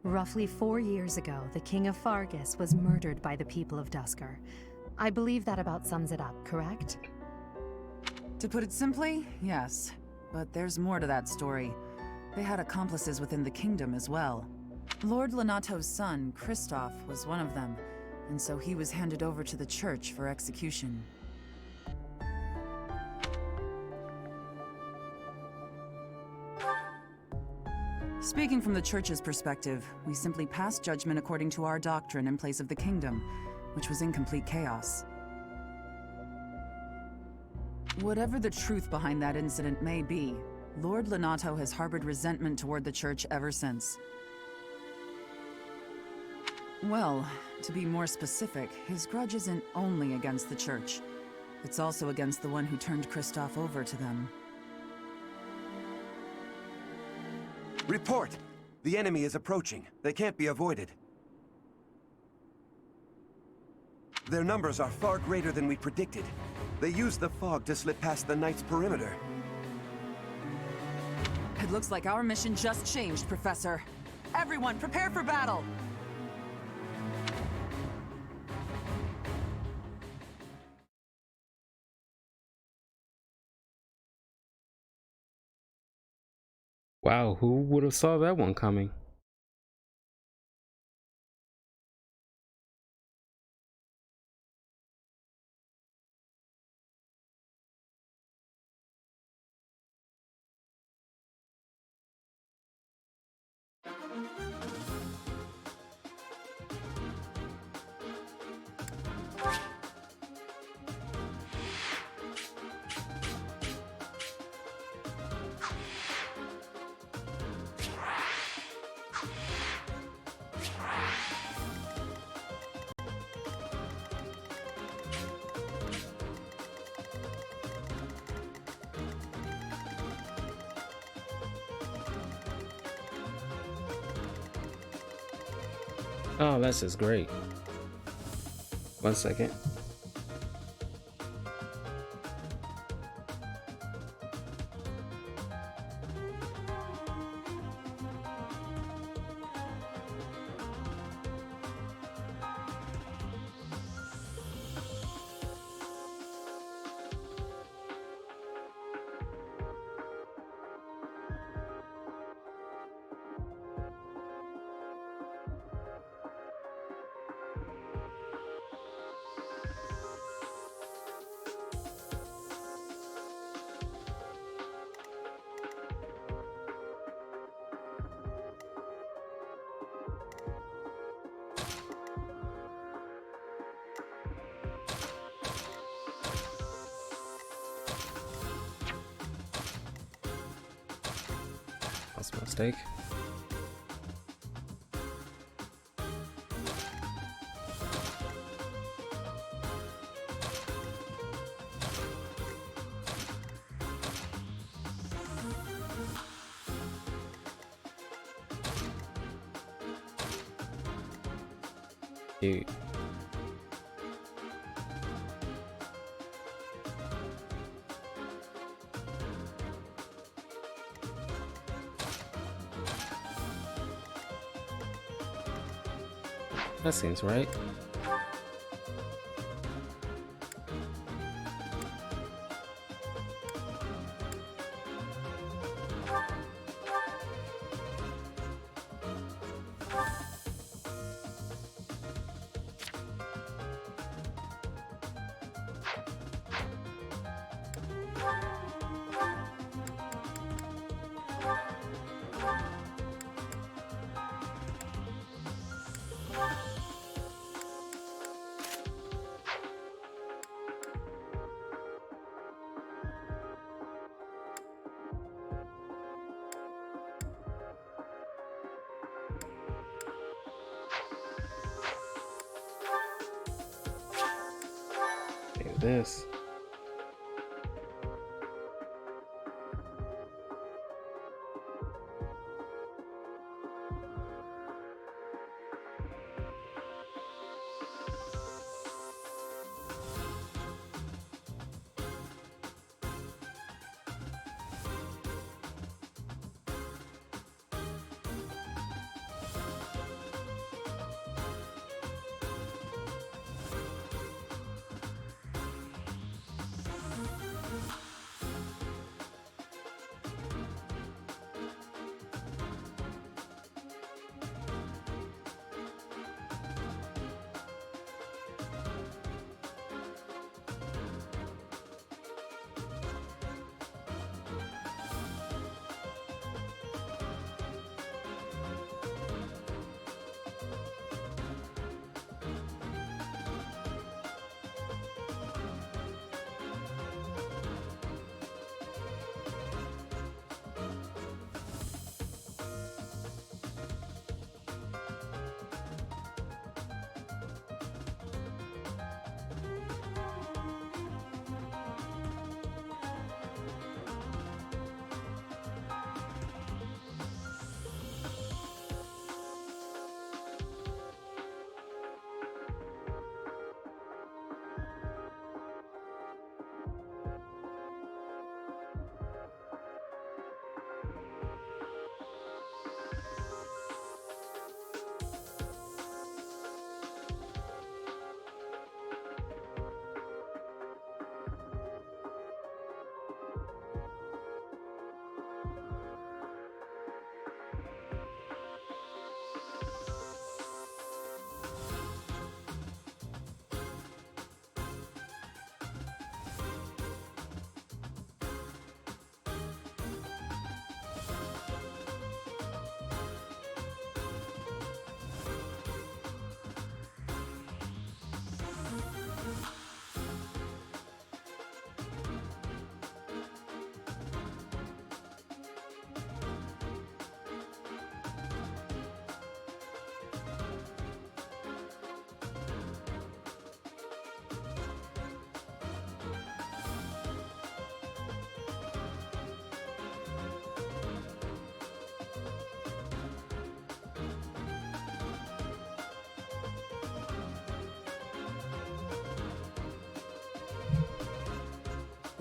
Roughly 4 years ago, the King of Fargus was murdered by the people of Dusker. I believe that about sums it up, correct? To put it simply, yes. But there's more to that story. They had accomplices within the kingdom as well. Lord Lenato's son, Kristoff, was one of them, and so he was handed over to the church for execution. Speaking from the church's perspective, we simply passed judgment according to our doctrine in place of the kingdom, which was in complete chaos. Whatever the truth behind that incident may be, Lord Lenato has harbored resentment toward the church ever since. Well, to be more specific, his grudge isn't only against the church. It's also against the one who turned Kristoff over to them. Report! The enemy is approaching. They can't be avoided. Their numbers are far greater than we predicted. They used the fog to slip past the Knight's perimeter. It looks like our mission just changed, Professor. Everyone, prepare for battle! Wow, who would have saw that one coming? Oh, this is great. 1 second. That's a mistake. You. That seems right. this.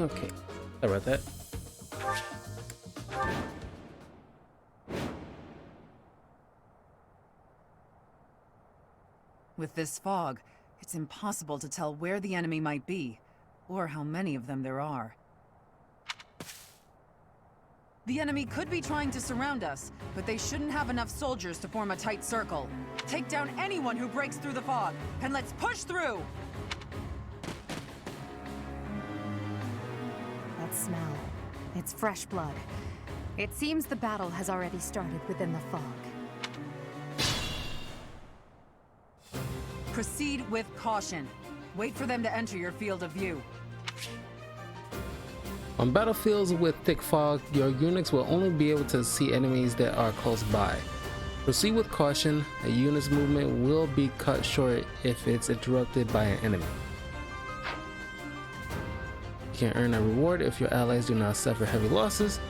Okay, sorry about that. With this fog, it's impossible to tell where the enemy might be, or how many of them there are. The enemy could be trying to surround us, but they shouldn't have enough soldiers to form a tight circle. Take down anyone who breaks through the fog, and let's push through! That smell. It's fresh blood. It seems the battle has already started within the fog. Proceed with caution. Wait for them to enter your field of view. On battlefields with thick fog, your units will only be able to see enemies that are close by. Proceed with caution. A unit's movement will be cut short if it's interrupted by an enemy. You can earn a reward if your allies do not suffer heavy losses.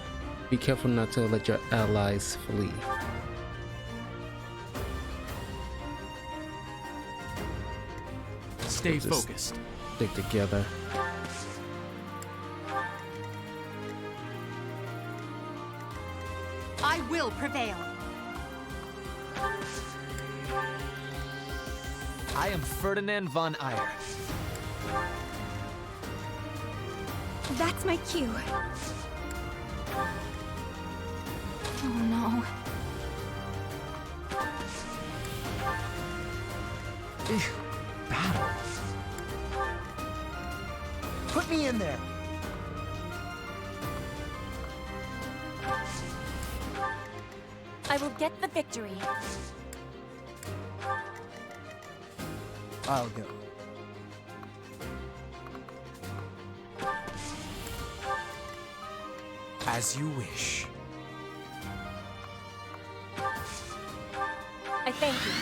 Be careful not to let your allies flee. Stay focused. Stick together. I will prevail. I am Ferdinand von Eyre. That's my cue. Oh no. Battle. Put me in there. I will get the victory. I'll go. As you wish. I thank you.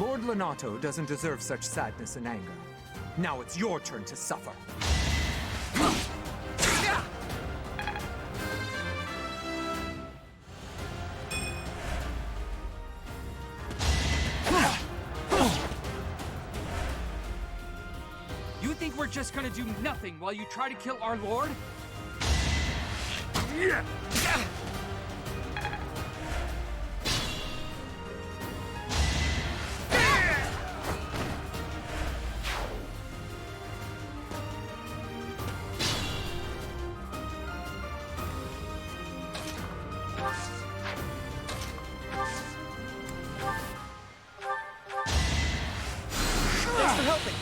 Lord Lonato doesn't deserve such sadness and anger. Now it's your turn to suffer. You think we're just gonna do nothing while you try to kill our lord? Thanks for helping.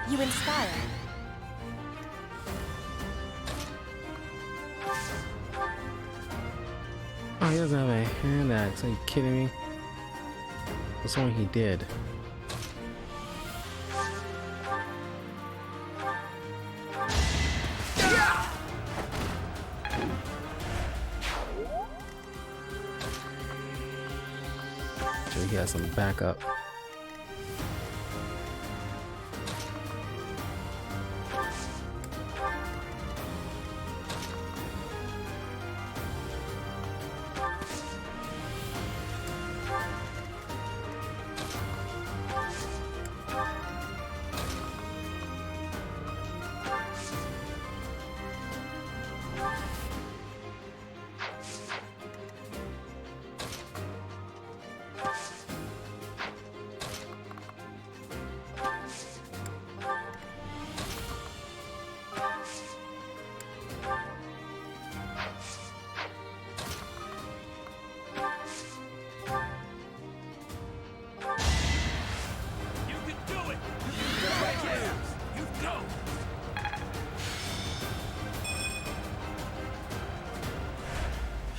You inspire. Oh, he doesn't have a hand axe. Are you kidding me? That's one he did. So he has some backup.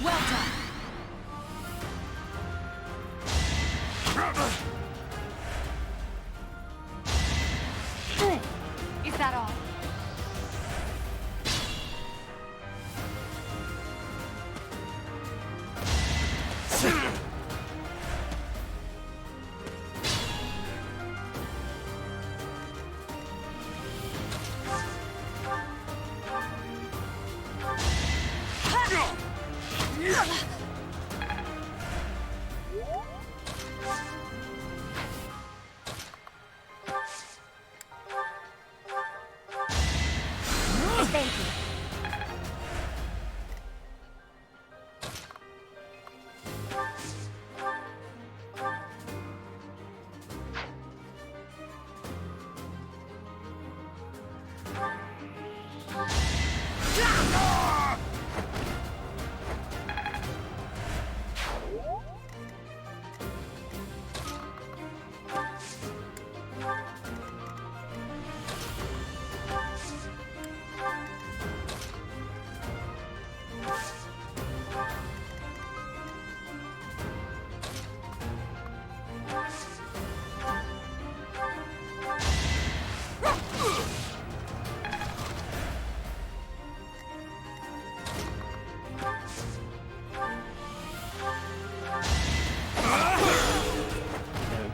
Well done. Is that all? Thank you.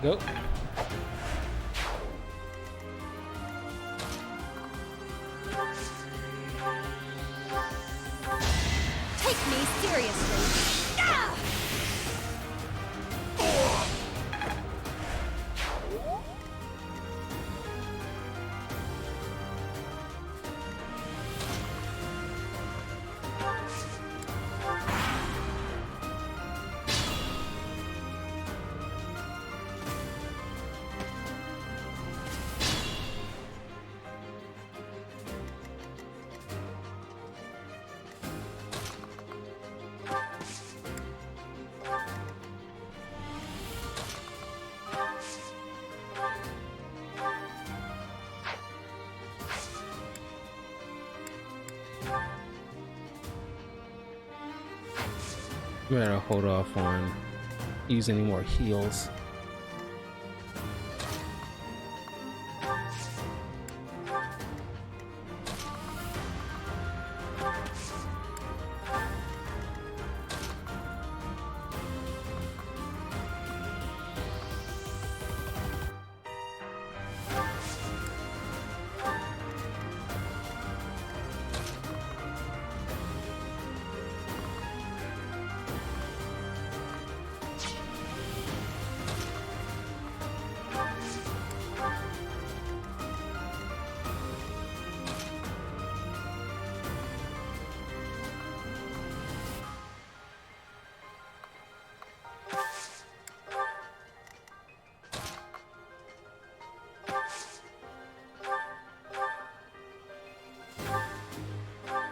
Go. Take me seriously. I'm gonna hold off on using any more heals.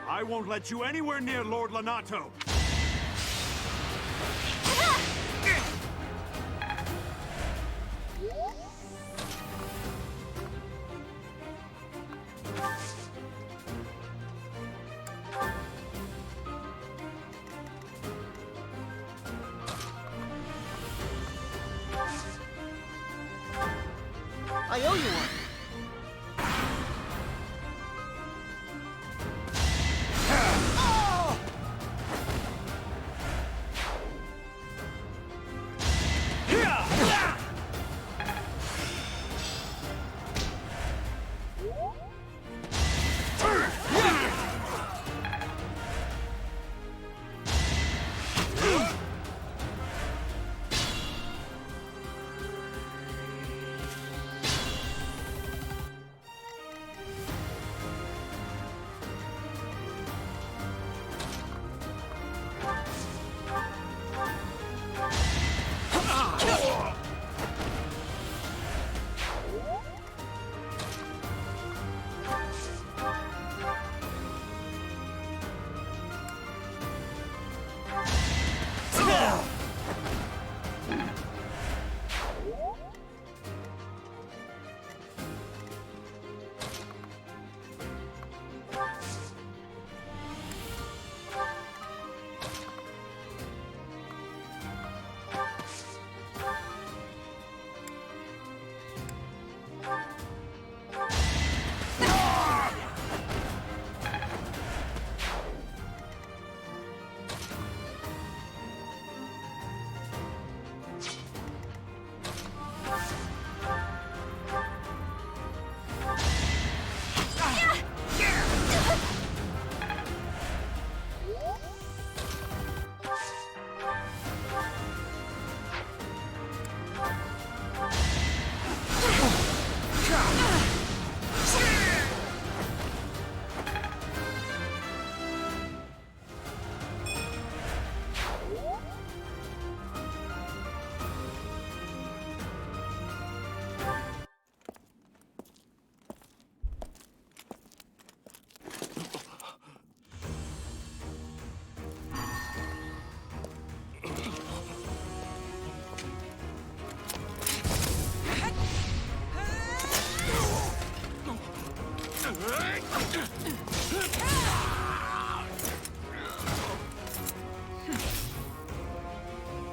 I won't let you anywhere near Lord Lonato! I owe you one.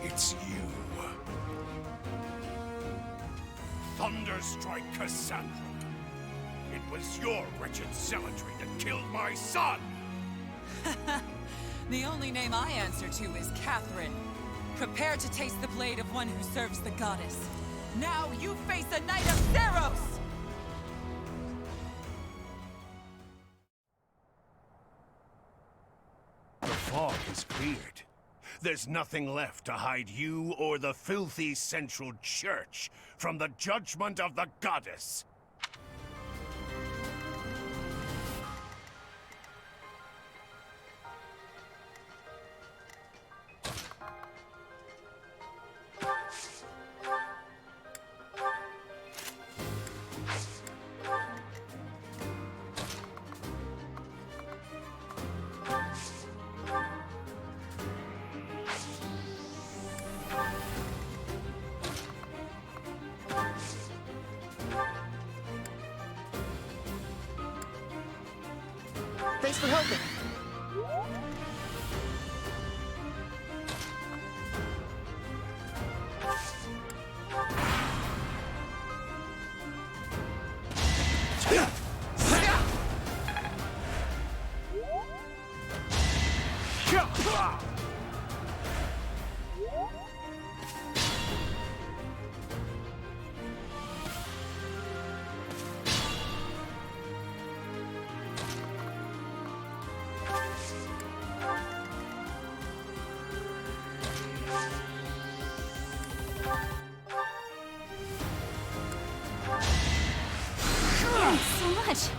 It's you. Thunderstrike Cassandra. It was your wretched zealotry that killed my son! The only name I answer to is Catherine. Prepare to taste the blade of one who serves the goddess. Now you face a Knight of Theros! The fog is cleared. There's nothing left to hide you or the filthy Central Church from the judgment of the goddess. Thanks for helping. Thanks so much.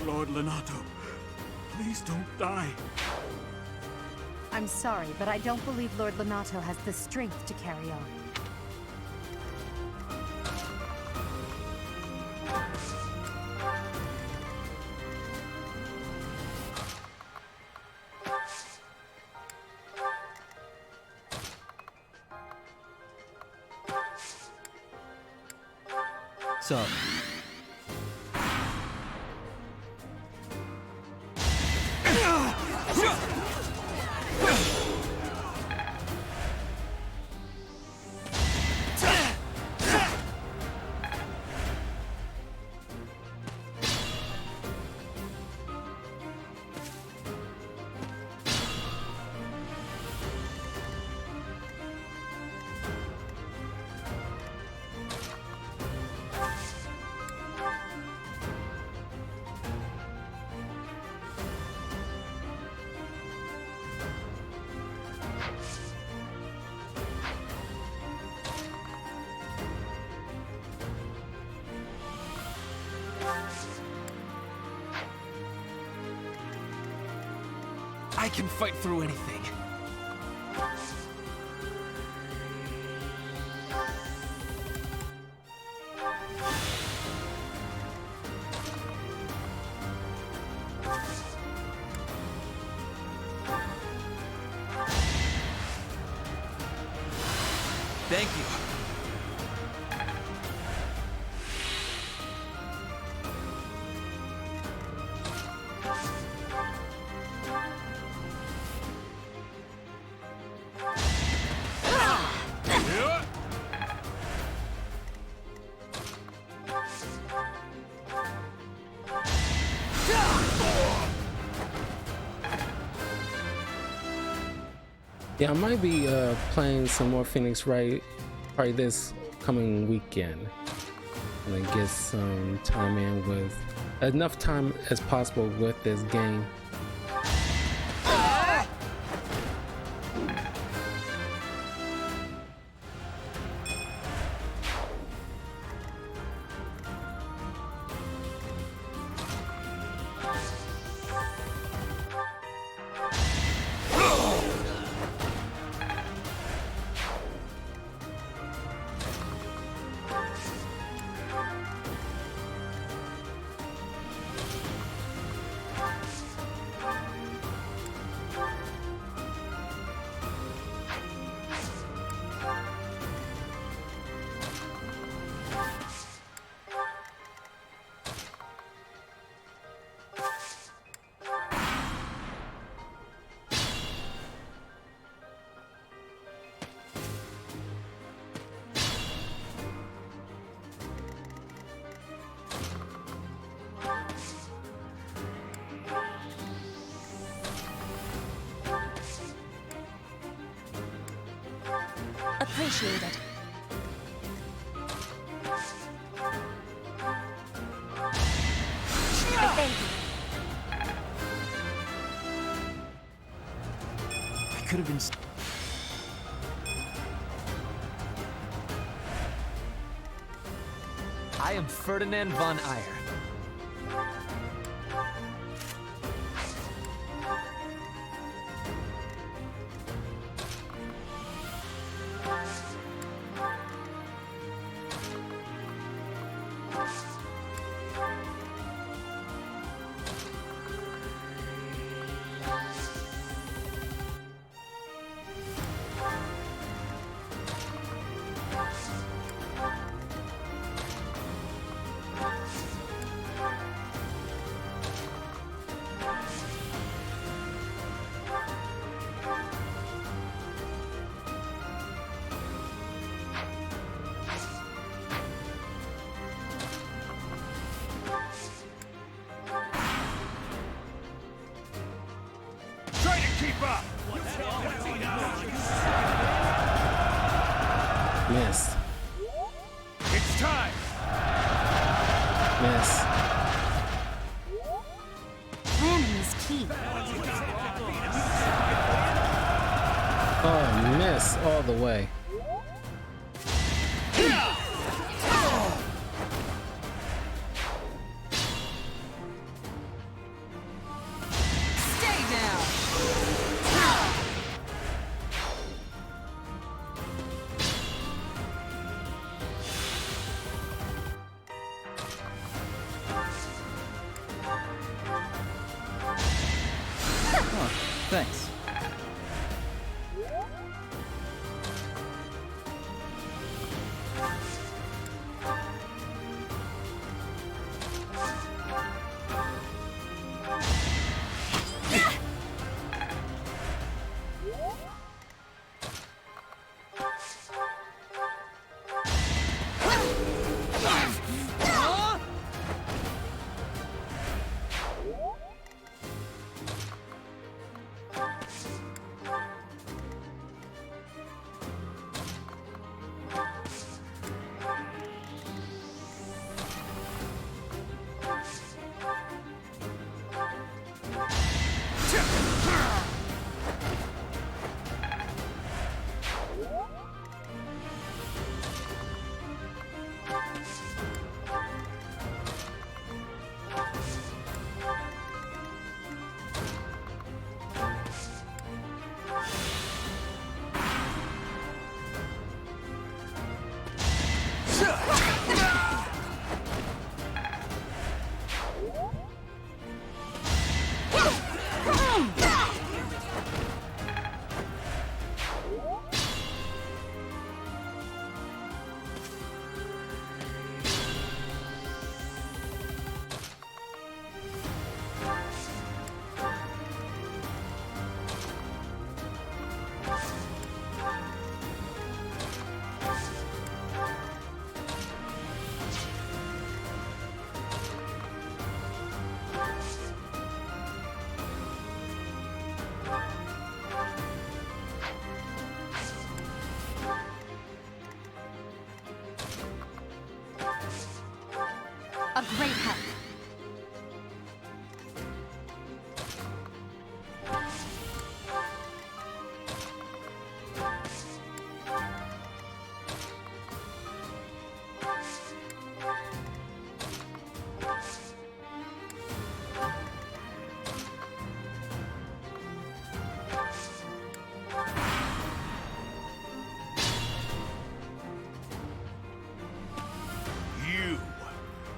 Lord Lenato, please don't die. I'm sorry, but I don't believe Lord Lenato has the strength to carry on. So, I can fight through anything. Thank you. Yeah, I might be playing some more Phoenix Wright probably this coming weekend. And then get some time in with enough time as possible with this game. Appreciated. Thank you. I could have been. I am Ferdinand von Eyre. Miss. It's time. Miss. Planning is key. Oh, miss all the way. Stay down. Oh, thanks. A great help.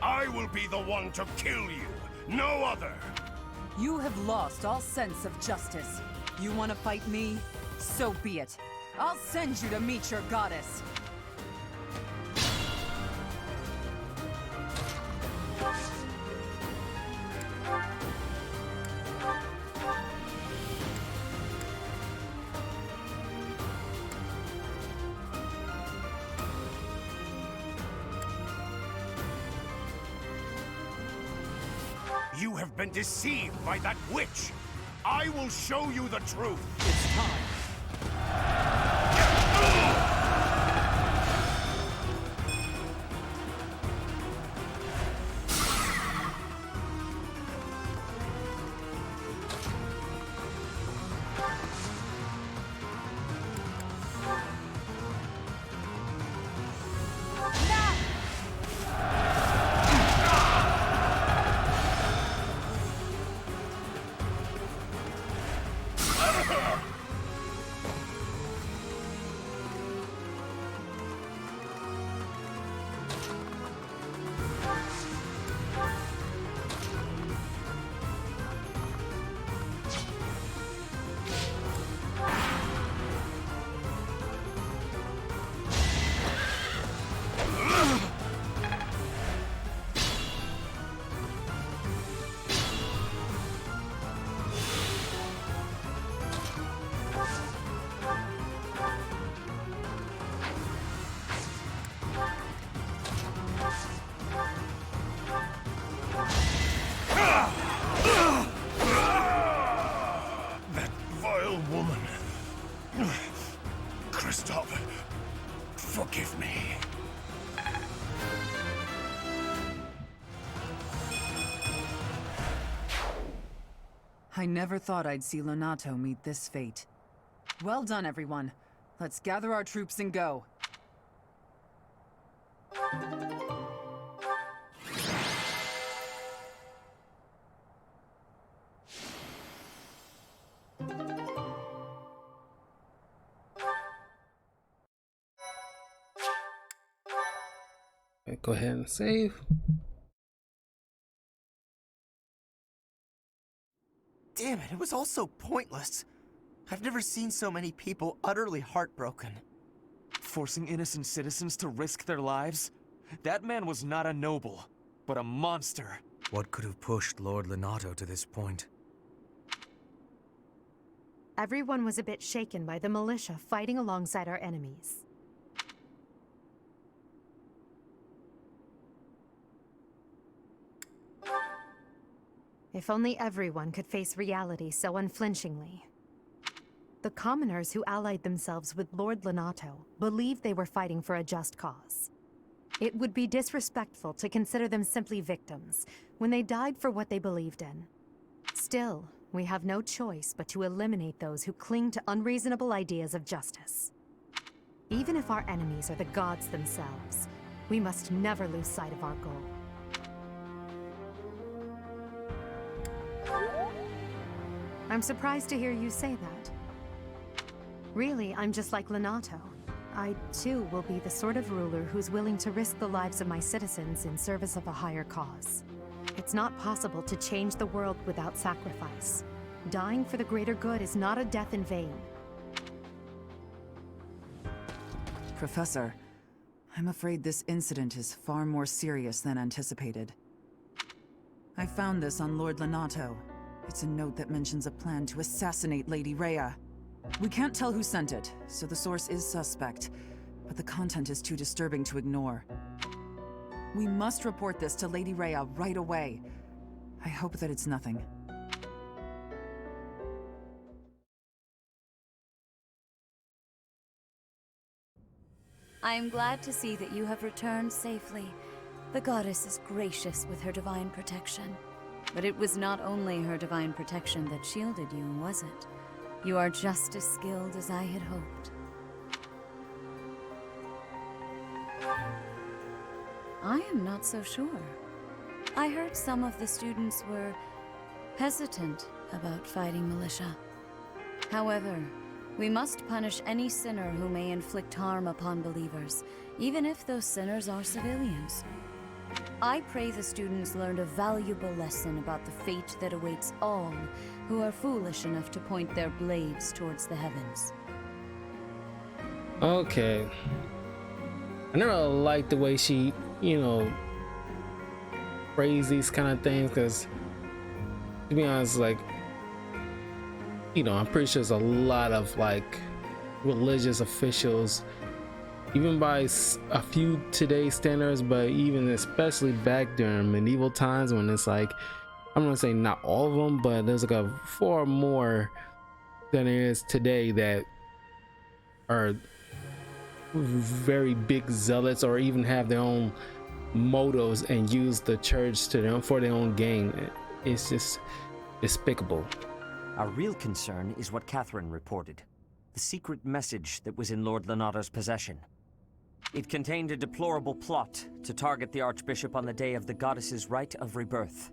I will be the one to kill you, no other! You have lost all sense of justice. You want to fight me? So be it. I'll send you to meet your goddess. You have been deceived by that witch! I will show you the truth! It's time. Kristoff, forgive me. I never thought I'd see Lonato meet this fate. Well done, everyone. Let's gather our troops and go. Go ahead and save. Damn it, it was all so pointless. I've never seen so many people utterly heartbroken. Forcing innocent citizens to risk their lives? That man was not a noble, but a monster. What could have pushed Lord Lonato to this point? Everyone was a bit shaken by the militia fighting alongside our enemies. If only everyone could face reality so unflinchingly. The commoners who allied themselves with Lord Lonato believed they were fighting for a just cause. It would be disrespectful to consider them simply victims when they died for what they believed in. Still, we have no choice but to eliminate those who cling to unreasonable ideas of justice. Even if our enemies are the gods themselves, we must never lose sight of our goal. I'm surprised to hear you say that. Really, I'm just like Lonato. I, too, will be the sort of ruler who's willing to risk the lives of my citizens in service of a higher cause. It's not possible to change the world without sacrifice. Dying for the greater good is not a death in vain. Professor, I'm afraid this incident is far more serious than anticipated. I found this on Lord Lonato. It's a note that mentions a plan to assassinate Lady Rhea. We can't tell who sent it, so the source is suspect, but the content is too disturbing to ignore. We must report this to Lady Rhea right away. I hope that it's nothing. I am glad to see that you have returned safely. The goddess is gracious with her divine protection. But it was not only her divine protection that shielded you, was it? You are just as skilled as I had hoped. I am not so sure. I heard some of the students were hesitant about fighting militia. However, we must punish any sinner who may inflict harm upon believers, even if those sinners are civilians. I pray the students learned a valuable lesson about the fate that awaits all who are foolish enough to point their blades towards the heavens. Okay. I never liked the way she, phrased these kind of things, because to be honest, like, I'm pretty sure there's a lot of religious officials, even by a few today's standards, but even especially back during medieval times, when it's like, I'm gonna say not all of them, but there's a far more than there is today that are very big zealots, or even have their own motives and use the church for their own gain. It's just despicable. Our real concern is what Catherine reported. The secret message that was in Lord Lonato's possession. It contained a deplorable plot to target the Archbishop on the day of the goddess's rite of rebirth.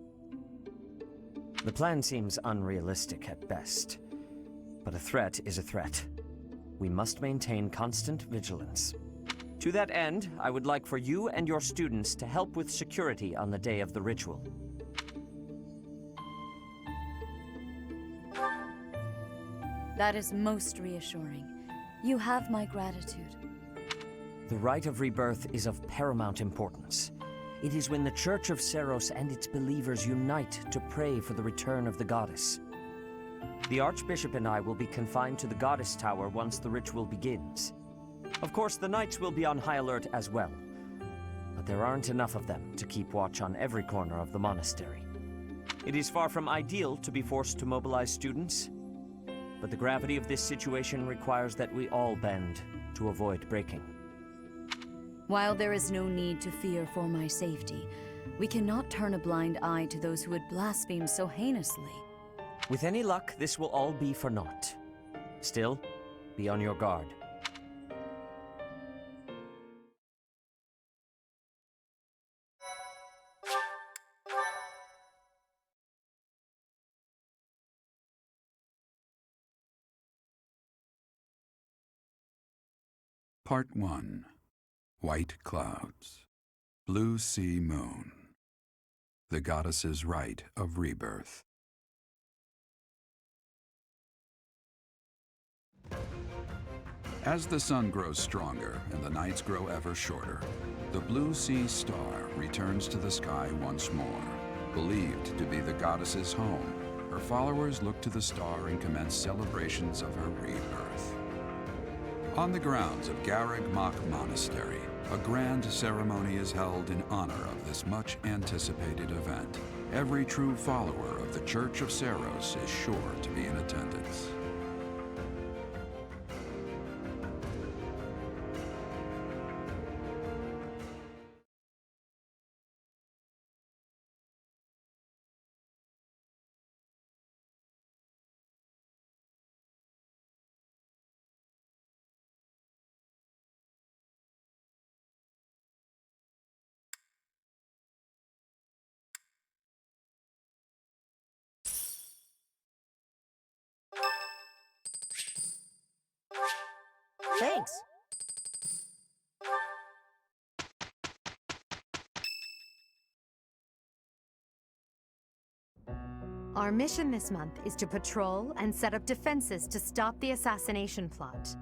The plan seems unrealistic at best, but a threat is a threat. We must maintain constant vigilance. To that end, I would like for you and your students to help with security on the day of the ritual. That is most reassuring. You have my gratitude. The rite of rebirth is of paramount importance. It is when the Church of Seiros and its believers unite to pray for the return of the goddess. The Archbishop and I will be confined to the Goddess Tower once the ritual begins. Of course, the Knights will be on high alert as well, but there aren't enough of them to keep watch on every corner of the monastery. It is far from ideal to be forced to mobilize students, but the gravity of this situation requires that we all bend to avoid breaking. While there is no need to fear for my safety, we cannot turn a blind eye to those who would blaspheme so heinously. With any luck, this will all be for naught. Still, be on your guard. Part 1. White Clouds. Blue Sea Moon. The Goddess's Rite of Rebirth. As the sun grows stronger and the nights grow ever shorter, the Blue Sea Star returns to the sky once more. Believed to be the goddess's home, her followers look to the star and commence celebrations of her rebirth. On the grounds of Garreg Mach Monastery, a grand ceremony is held in honor of this much-anticipated event. Every true follower of the Church of Seiros is sure to be in attendance. Thanks. Our mission this month is to patrol and set up defenses to stop the assassination plot.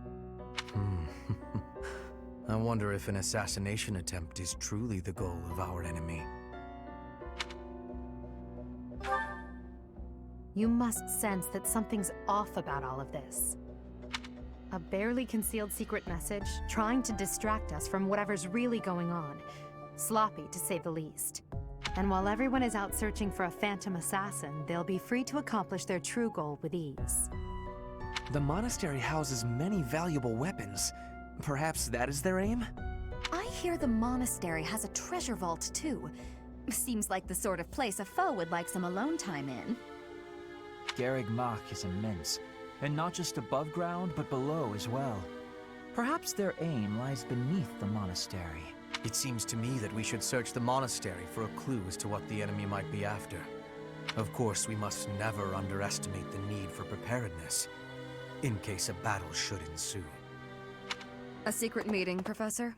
I wonder if an assassination attempt is truly the goal of our enemy. You must sense that something's off about all of this. A barely concealed secret message trying to distract us from whatever's really going on. Sloppy, to say the least. And while everyone is out searching for a phantom assassin, they'll be free to accomplish their true goal with ease. The monastery houses many valuable weapons. Perhaps that is their aim? I hear the monastery has a treasure vault, too. Seems like the sort of place a foe would like some alone time in. Garreg Mach is immense, and not just above ground, but below as well. Perhaps their aim lies beneath the monastery. It seems to me that we should search the monastery for a clue as to what the enemy might be after. Of course, we must never underestimate the need for preparedness, in case a battle should ensue. A secret meeting, Professor?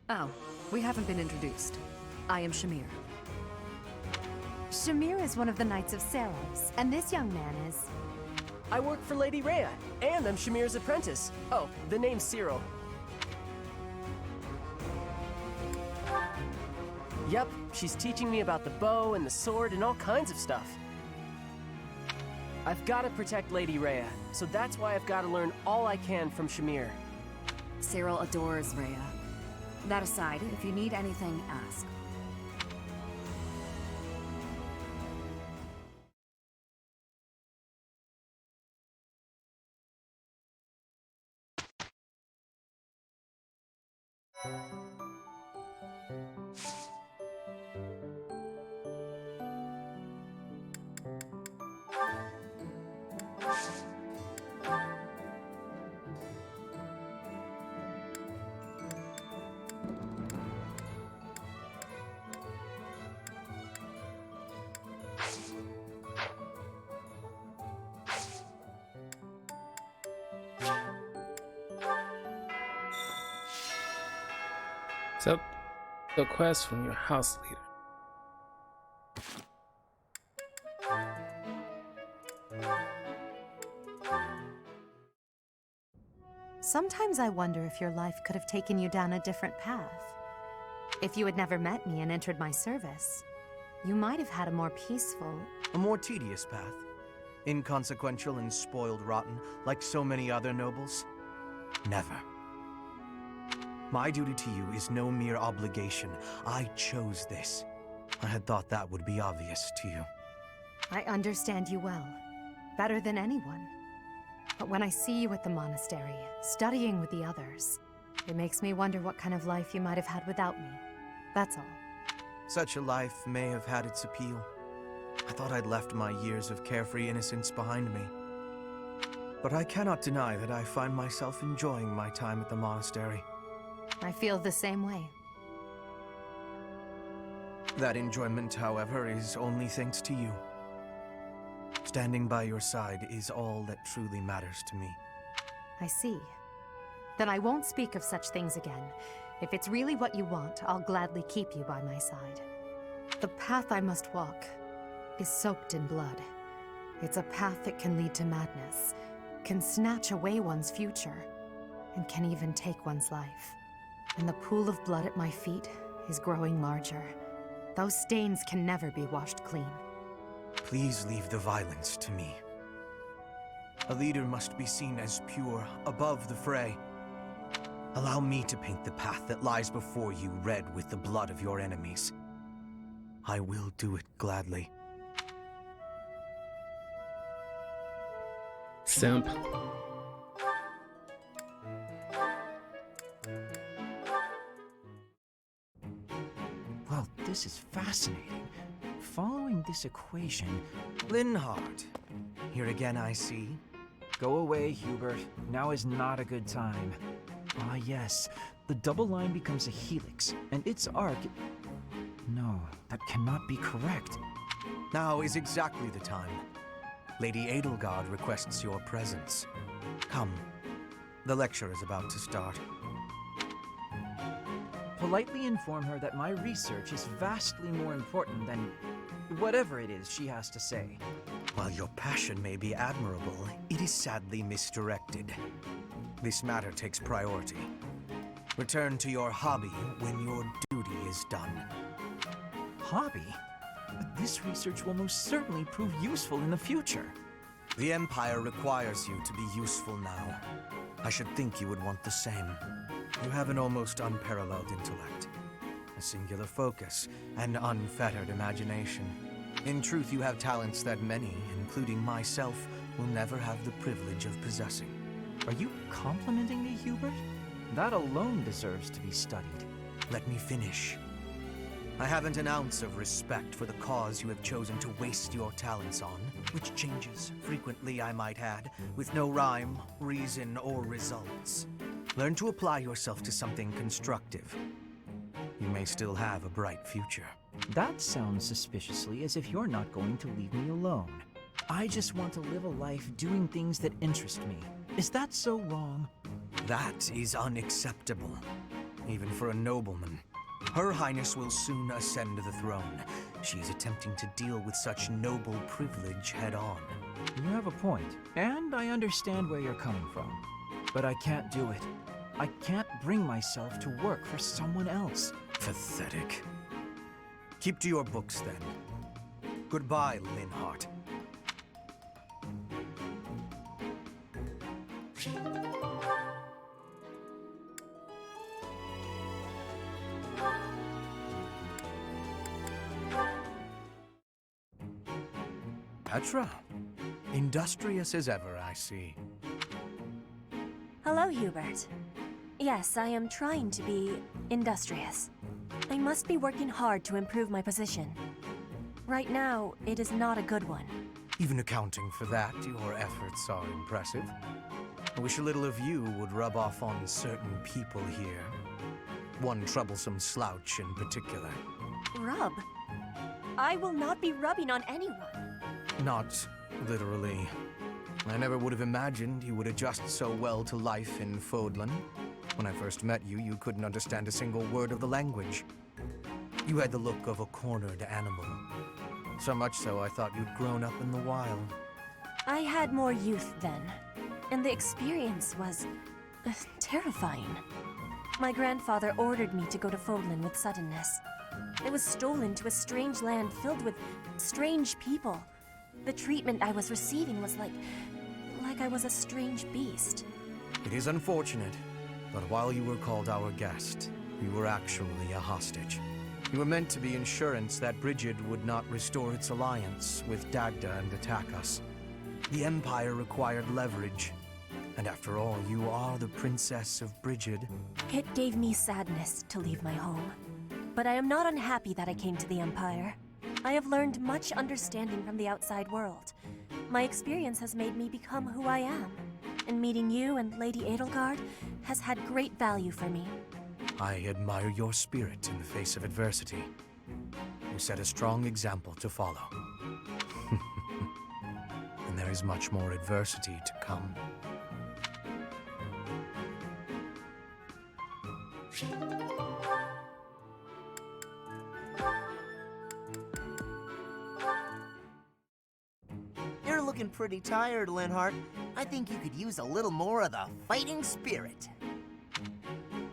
Oh, we haven't been introduced. I am Shamir. Shamir is one of the Knights of Seiros, and this young man is... I work for Lady Rhea, and I'm Shamir's apprentice. Oh, the name's Cyril. Yep, she's teaching me about the bow and the sword and all kinds of stuff. I've got to protect Lady Rhea, so that's why I've got to learn all I can from Shamir. Cyril adores Rhea. That aside, if you need anything, ask. So, the quest from your house leader. Sometimes I wonder if your life could have taken you down a different path. If you had never met me and entered my service, you might have had a more peaceful... A more tedious path. Inconsequential and spoiled rotten, like so many other nobles? Never. My duty to you is no mere obligation. I chose this. I had thought that would be obvious to you. I understand you well. better than anyone. But when I see you at the monastery, studying with the others, it makes me wonder what kind of life you might have had without me. That's all. Such a life may have had its appeal. I thought I'd left my years of carefree innocence behind me. But I cannot deny that I find myself enjoying my time at the monastery. I feel the same way. That enjoyment, however, is only thanks to you. Standing by your side is all that truly matters to me. I see. Then I won't speak of such things again. If it's really what you want, I'll gladly keep you by my side. The path I must walk is soaked in blood. It's a path that can lead to madness, can snatch away one's future, and can even take one's life. And the pool of blood at my feet is growing larger. Those stains can never be washed clean. Please leave the violence to me. A leader must be seen as pure, above the fray. Allow me to paint the path that lies before you red with the blood of your enemies. I will do it gladly. Simp. Well, this is fascinating. Following this equation... Linhardt. Here again, I see. Go away, Hubert. Now is not a good time. Ah, yes. The double line becomes a helix, and its arc... No, that cannot be correct. Now is exactly the time. Lady Edelgard requests your presence. Come. The lecture is about to start. Politely inform her that my research is vastly more important than whatever it is she has to say. While your passion may be admirable, it is sadly misdirected. This matter takes priority. Return to your hobby when your duty is done. Hobby? This research will most certainly prove useful in the future. The Empire requires you to be useful now. I should think you would want the same. You have an almost unparalleled intellect, a singular focus, and unfettered imagination. In truth, you have talents that many, including myself, will never have the privilege of possessing. Are you complimenting me, Hubert? That alone deserves to be studied. Let me finish. I haven't an ounce of respect for the cause you have chosen to waste your talents on, which changes frequently, I might add, with no rhyme, reason, or results. Learn to apply yourself to something constructive. You may still have a bright future. That sounds suspiciously as if you're not going to leave me alone. I just want to live a life doing things that interest me. Is that so wrong? That is unacceptable, even for a nobleman. Her Highness will soon ascend the throne. She is attempting to deal with such noble privilege head-on. You have a point, and I understand where you're coming from. But I can't do it. I can't bring myself to work for someone else. Pathetic. Keep to your books, then. Goodbye, Linhardt. Petra. Industrious as ever, I see. Hello, Hubert. Yes, I am trying to be industrious. I must be working hard to improve my position. Right now, it is not a good one. Even accounting for that, your efforts are impressive. I wish a little of you would rub off on certain people here. One troublesome slouch in particular. Rub? I will not be rubbing on anyone. Not literally. I never would have imagined you would adjust so well to life in Fodlan. When I first met you, you couldn't understand a single word of the language. You had the look of a cornered animal. So much so I thought you'd grown up in the wild. I had more youth then, and the experience was terrifying. My grandfather ordered me to go to Fodlan with suddenness. I was stolen to a strange land filled with strange people. The treatment I was receiving was like I was a strange beast. It is unfortunate, but while you were called our guest, you were actually a hostage. You were meant to be insurance that Brigid would not restore its alliance with Dagda and attack us. The Empire required leverage. And after all, you are the Princess of Brigid. It gave me sadness to leave my home. But I am not unhappy that I came to the Empire. I have learned much understanding from the outside world. My experience has made me become who I am. And meeting you and Lady Edelgard has had great value for me. I admire your spirit in the face of adversity. You set a strong example to follow. And there is much more adversity to come. You're looking pretty tired, Linhardt. I think you could use a little more of the fighting spirit.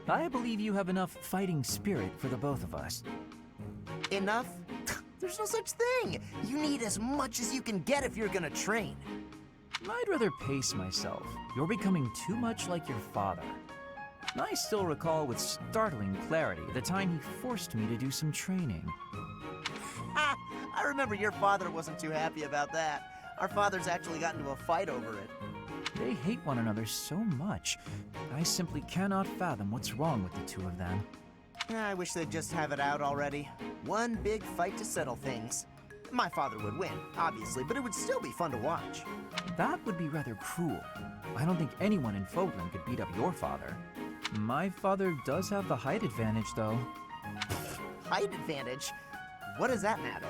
I believe you have enough fighting spirit for the both of us. Enough? There's no such thing. You need as much as you can get if you're gonna train. I'd rather pace myself. You're becoming too much like your father. I still recall with startling clarity the time he forced me to do some training. Ha! I remember your father wasn't too happy about that. Our fathers actually got into a fight over it. They hate one another so much. I simply cannot fathom what's wrong with the two of them. I wish they'd just have it out already. One big fight to settle things. My father would win, obviously, but it would still be fun to watch. That would be rather cruel. I don't think anyone in Fogland could beat up your father. My father does have the height advantage, though. Height advantage? What does that matter?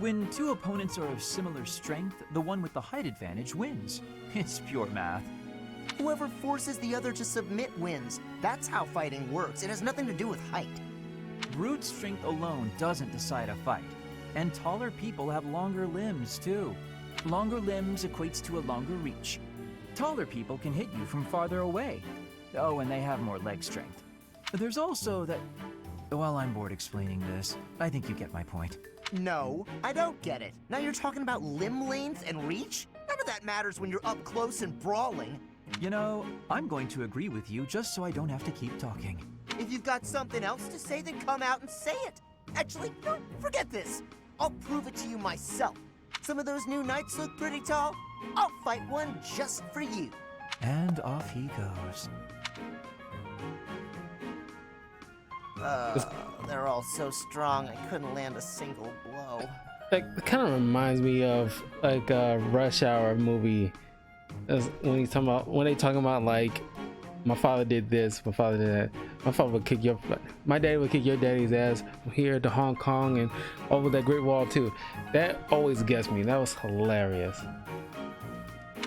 When two opponents are of similar strength, the one with the height advantage wins. It's pure math. Whoever forces the other to submit wins. That's how fighting works. It has nothing to do with height. Brute strength alone doesn't decide a fight. And taller people have longer limbs, too. Longer limbs equates to a longer reach. Taller people can hit you from farther away. Oh, and they have more leg strength. There's also that... Well, I'm bored explaining this. I think you get my point. No, I don't get it. Now you're talking about limb length and reach? None of that matters when you're up close and brawling. You know, I'm going to agree with you just so I don't have to keep talking. If you've got something else to say, then come out and say it. Actually, no, forget this. I'll prove it to you myself. Some of those new knights look pretty tall. I'll fight one just for you. And off he goes. They're all so strong, I couldn't land a single blow. Like, it kind of reminds me of like a Rush Hour movie. When they talking about like, my father did this, my father did that. My father would kick my daddy would kick your daddy's ass from here to Hong Kong and over that Great Wall too. That always gets me. That was hilarious.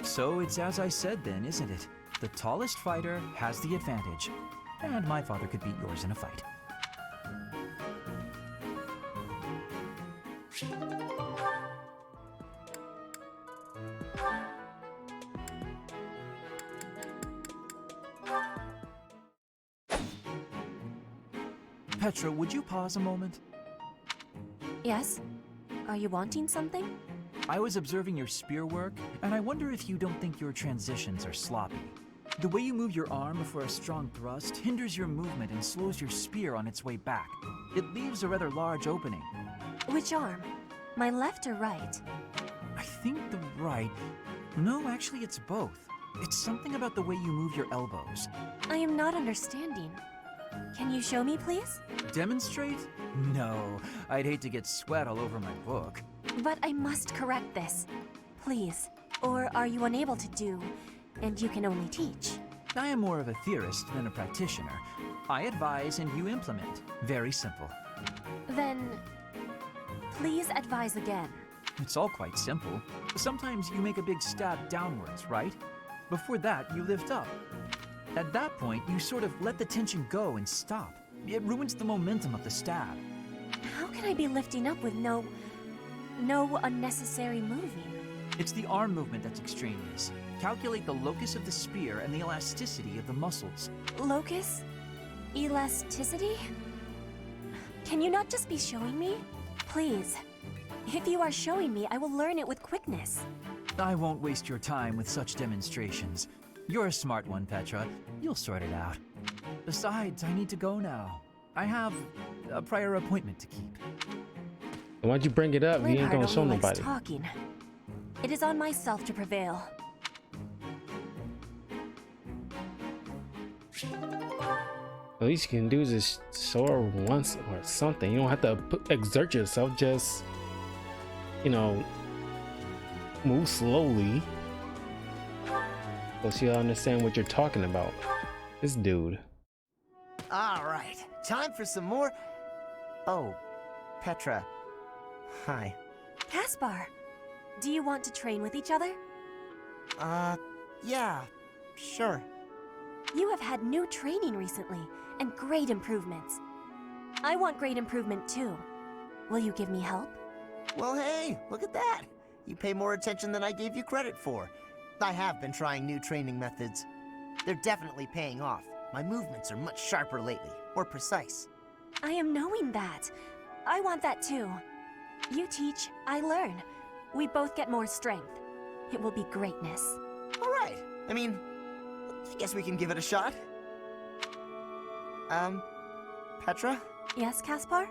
So it's as I said then, isn't it? The tallest fighter has the advantage. And my father could beat yours in a fight. Petra, would you pause a moment? Yes? Are you wanting something? I was observing your spear work, and I wonder if you don't think your transitions are sloppy. The way you move your arm before a strong thrust hinders your movement and slows your spear on its way back. It leaves a rather large opening. Which arm? My left or right? I think the right... No, actually it's both. It's something about the way you move your elbows. I am not understanding. Can you show me, please? Demonstrate? No, I'd hate to get sweat all over my book. But I must correct this. Please. Or are you unable to do, and you can only teach? I am more of a theorist than a practitioner. I advise and you implement. Very simple. Then, please advise again. It's all quite simple. Sometimes you make a big stab downwards, right? Before that, you lift up. At that point, you sort of let the tension go and stop. It ruins the momentum of the stab. How can I be lifting up with no unnecessary moving? It's the arm movement that's extraneous. Calculate the locus of the spear and the elasticity of the muscles. Locus? Elasticity? Can you not just be showing me? Please. If you are showing me, I will learn it with quickness. I won't waste your time with such demonstrations. You're a smart one, Petra. You'll sort it out. Besides, I need to go now. I have a prior appointment to keep. Why'd you bring it up? You ain't gonna show nobody. Talking. It is on myself to prevail. At least you can do is just soar once or something. You don't have to exert yourself. Just, you know, move slowly. So she'll understand what you're talking about. This dude. All right, time for some more. Oh, Petra. Hi. Caspar, do you want to train with each other? Yeah, sure. You have had new training recently, and great improvements. I want great improvement too. Will you give me help? Well, hey, look at that. You pay more attention than I gave you credit for. I have been trying new training methods. They're definitely paying off. My movements are much sharper lately, more precise. I am knowing that. I want that too. You teach, I learn. We both get more strength. It will be greatness. All right. I mean, I guess we can give it a shot. Petra? Yes, Caspar?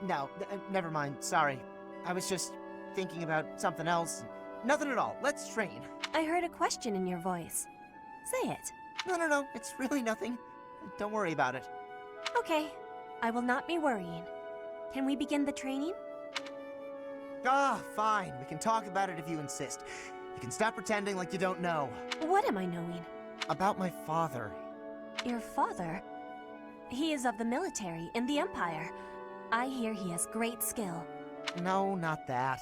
No, never mind. Sorry. I was just thinking about something else. Nothing at all. Let's train. I heard a question in your voice. Say it. No. It's really nothing. Don't worry about it. Okay. I will not be worrying. Can we begin the training? Ah, fine. We can talk about it if you insist. You can stop pretending like you don't know. What am I knowing? About my father. Your father? He is of the military in the Empire. I hear he has great skill. No, not that.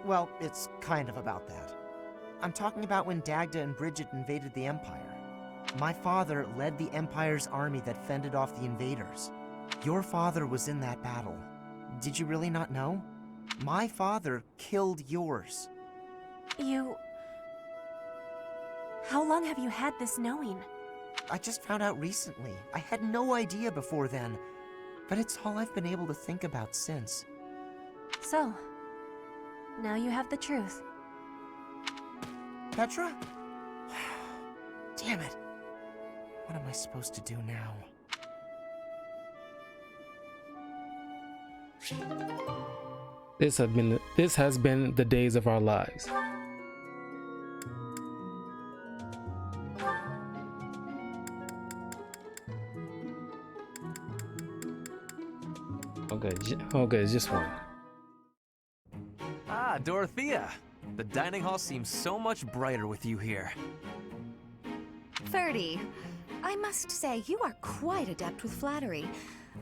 Well, it's kind of about that. I'm talking about when Dagda and Bridget invaded the Empire. My father led the Empire's army that fended off the invaders. Your father was in that battle. Did you really not know? My father killed yours. You... How long have you had this knowing? I just found out recently. I had no idea before then. But it's all I've been able to think about since. So, now you have the truth. Petra? Damn it. What am I supposed to do now? This has been the days of our lives. Okay, it's just one. Ah, Dorothea. The dining hall seems so much brighter with you here. Ferdy, I must say you are quite adept with flattery.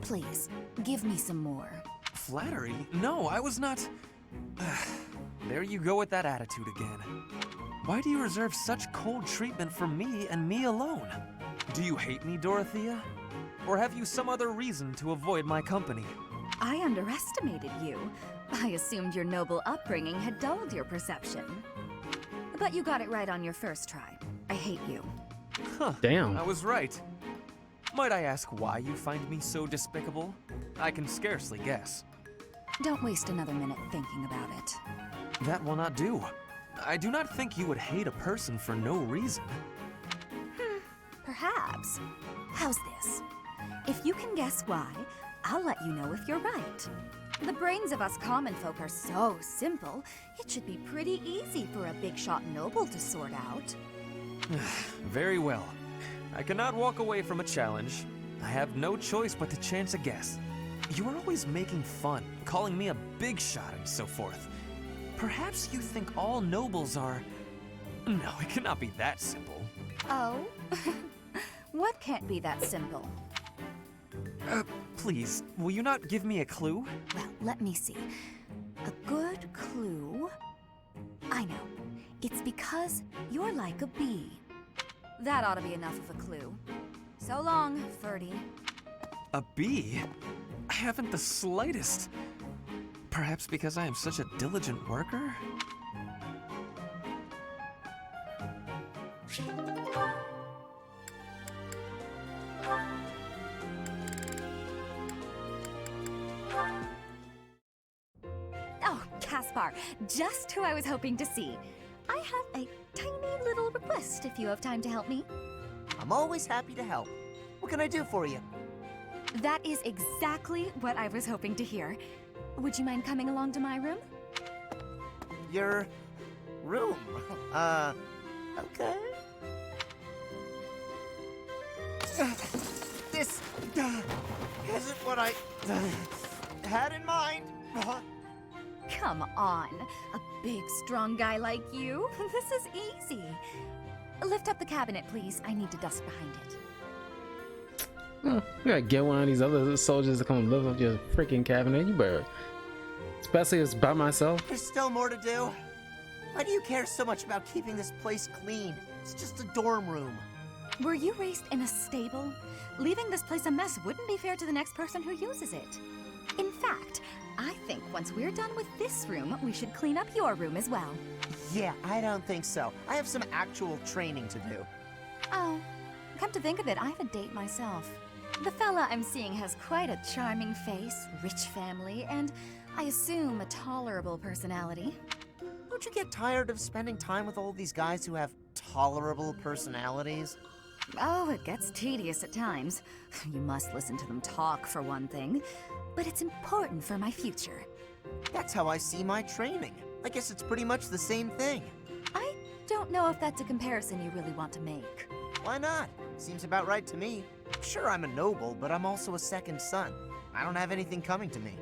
Please, give me some more. Flattery? No, I was not... There you go with that attitude again. Why do you reserve such cold treatment for me and me alone? Do you hate me, Dorothea? Or have you some other reason to avoid my company? I underestimated you. I assumed your noble upbringing had dulled your perception. But you got it right on your first try. I hate you. Huh. Damn. I was right. Might I ask why you find me so despicable? I can scarcely guess. Don't waste another minute thinking about it. That will not do. I do not think you would hate a person for no reason. Perhaps. How's this? If you can guess why, I'll let you know if you're right. The brains of us common folk are so simple, it should be pretty easy for a big shot noble to sort out. Very well. I cannot walk away from a challenge. I have no choice but to chance a guess. You are always making fun, calling me a big shot and so forth. Perhaps you think all nobles are... No, it cannot be that simple. Oh? What can't be that simple? Please, will you not give me a clue? Well, let me see. A good clue? I know. It's because you're like a bee. That ought to be enough of a clue. So long, Ferdy. A bee? I haven't the slightest. Perhaps because I am such a diligent worker? Oh, Caspar, just who I was hoping to see. I have a tiny little request if you have time to help me. I'm always happy to help. What can I do for you? That is exactly what I was hoping to hear. Would you mind coming along to my room? your room. Okay. This isn't what I had in mind. Come on, a big, strong guy like you. This is easy. Lift up the cabinet, please. I need to dust behind it. Oh, you gotta get one of these other soldiers to come lift up your freaking cabinet. You better. Especially if it's by myself. There's still more to do. Why do you care so much about keeping this place clean? It's just a dorm room. Were you raised in a stable? Leaving this place a mess wouldn't be fair to the next person who uses it. In fact, I think once we're done with this room, we should clean up your room as well. Yeah, I don't think so. I have some actual training to do. Oh, come to think of it, I have a date myself. The fella I'm seeing has quite a charming face, rich family, and I assume a tolerable personality. Don't you get tired of spending time with all these guys who have tolerable personalities? Oh, it gets tedious at times. You must listen to them talk, for one thing. But it's important for my future. That's how I see my training. I guess it's pretty much the same thing. I don't know if that's a comparison you really want to make. Why not? Seems about right to me. Sure, I'm a noble, but I'm also a second son. I don't have anything coming to me.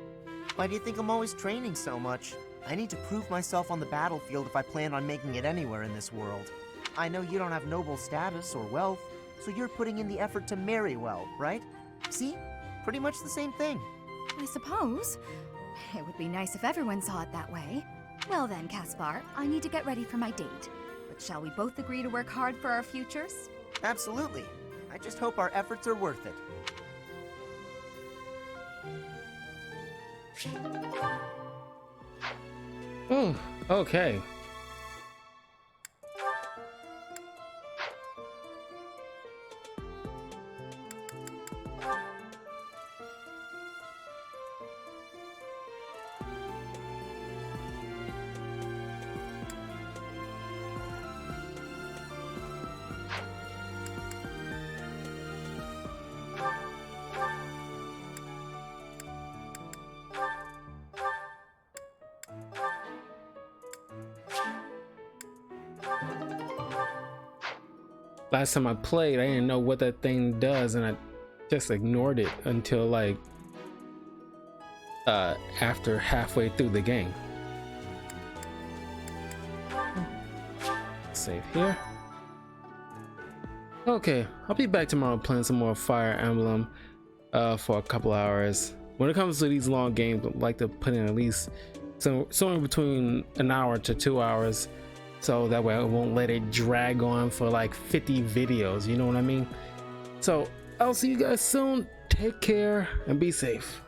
Why do you think I'm always training so much? I need to prove myself on the battlefield if I plan on making it anywhere in this world. I know you don't have noble status or wealth, so you're putting in the effort to marry well, right? See? Pretty much the same thing. I suppose. It would be nice if everyone saw it that way. Well then, Caspar, I need to get ready for my date. But shall we both agree to work hard for our futures? Absolutely. I just hope our efforts are worth it. Oh, okay. Last time I played, I didn't know what that thing does, and I just ignored it until like after halfway through the game. Save here. Okay, I'll be back tomorrow playing some more Fire Emblem for a couple hours. When it comes to these long games, I like to put in at least somewhere between an hour to 2 hours, so that way I won't let it drag on for like 50 videos, you know what I mean? So I'll see you guys soon. Take care and be safe.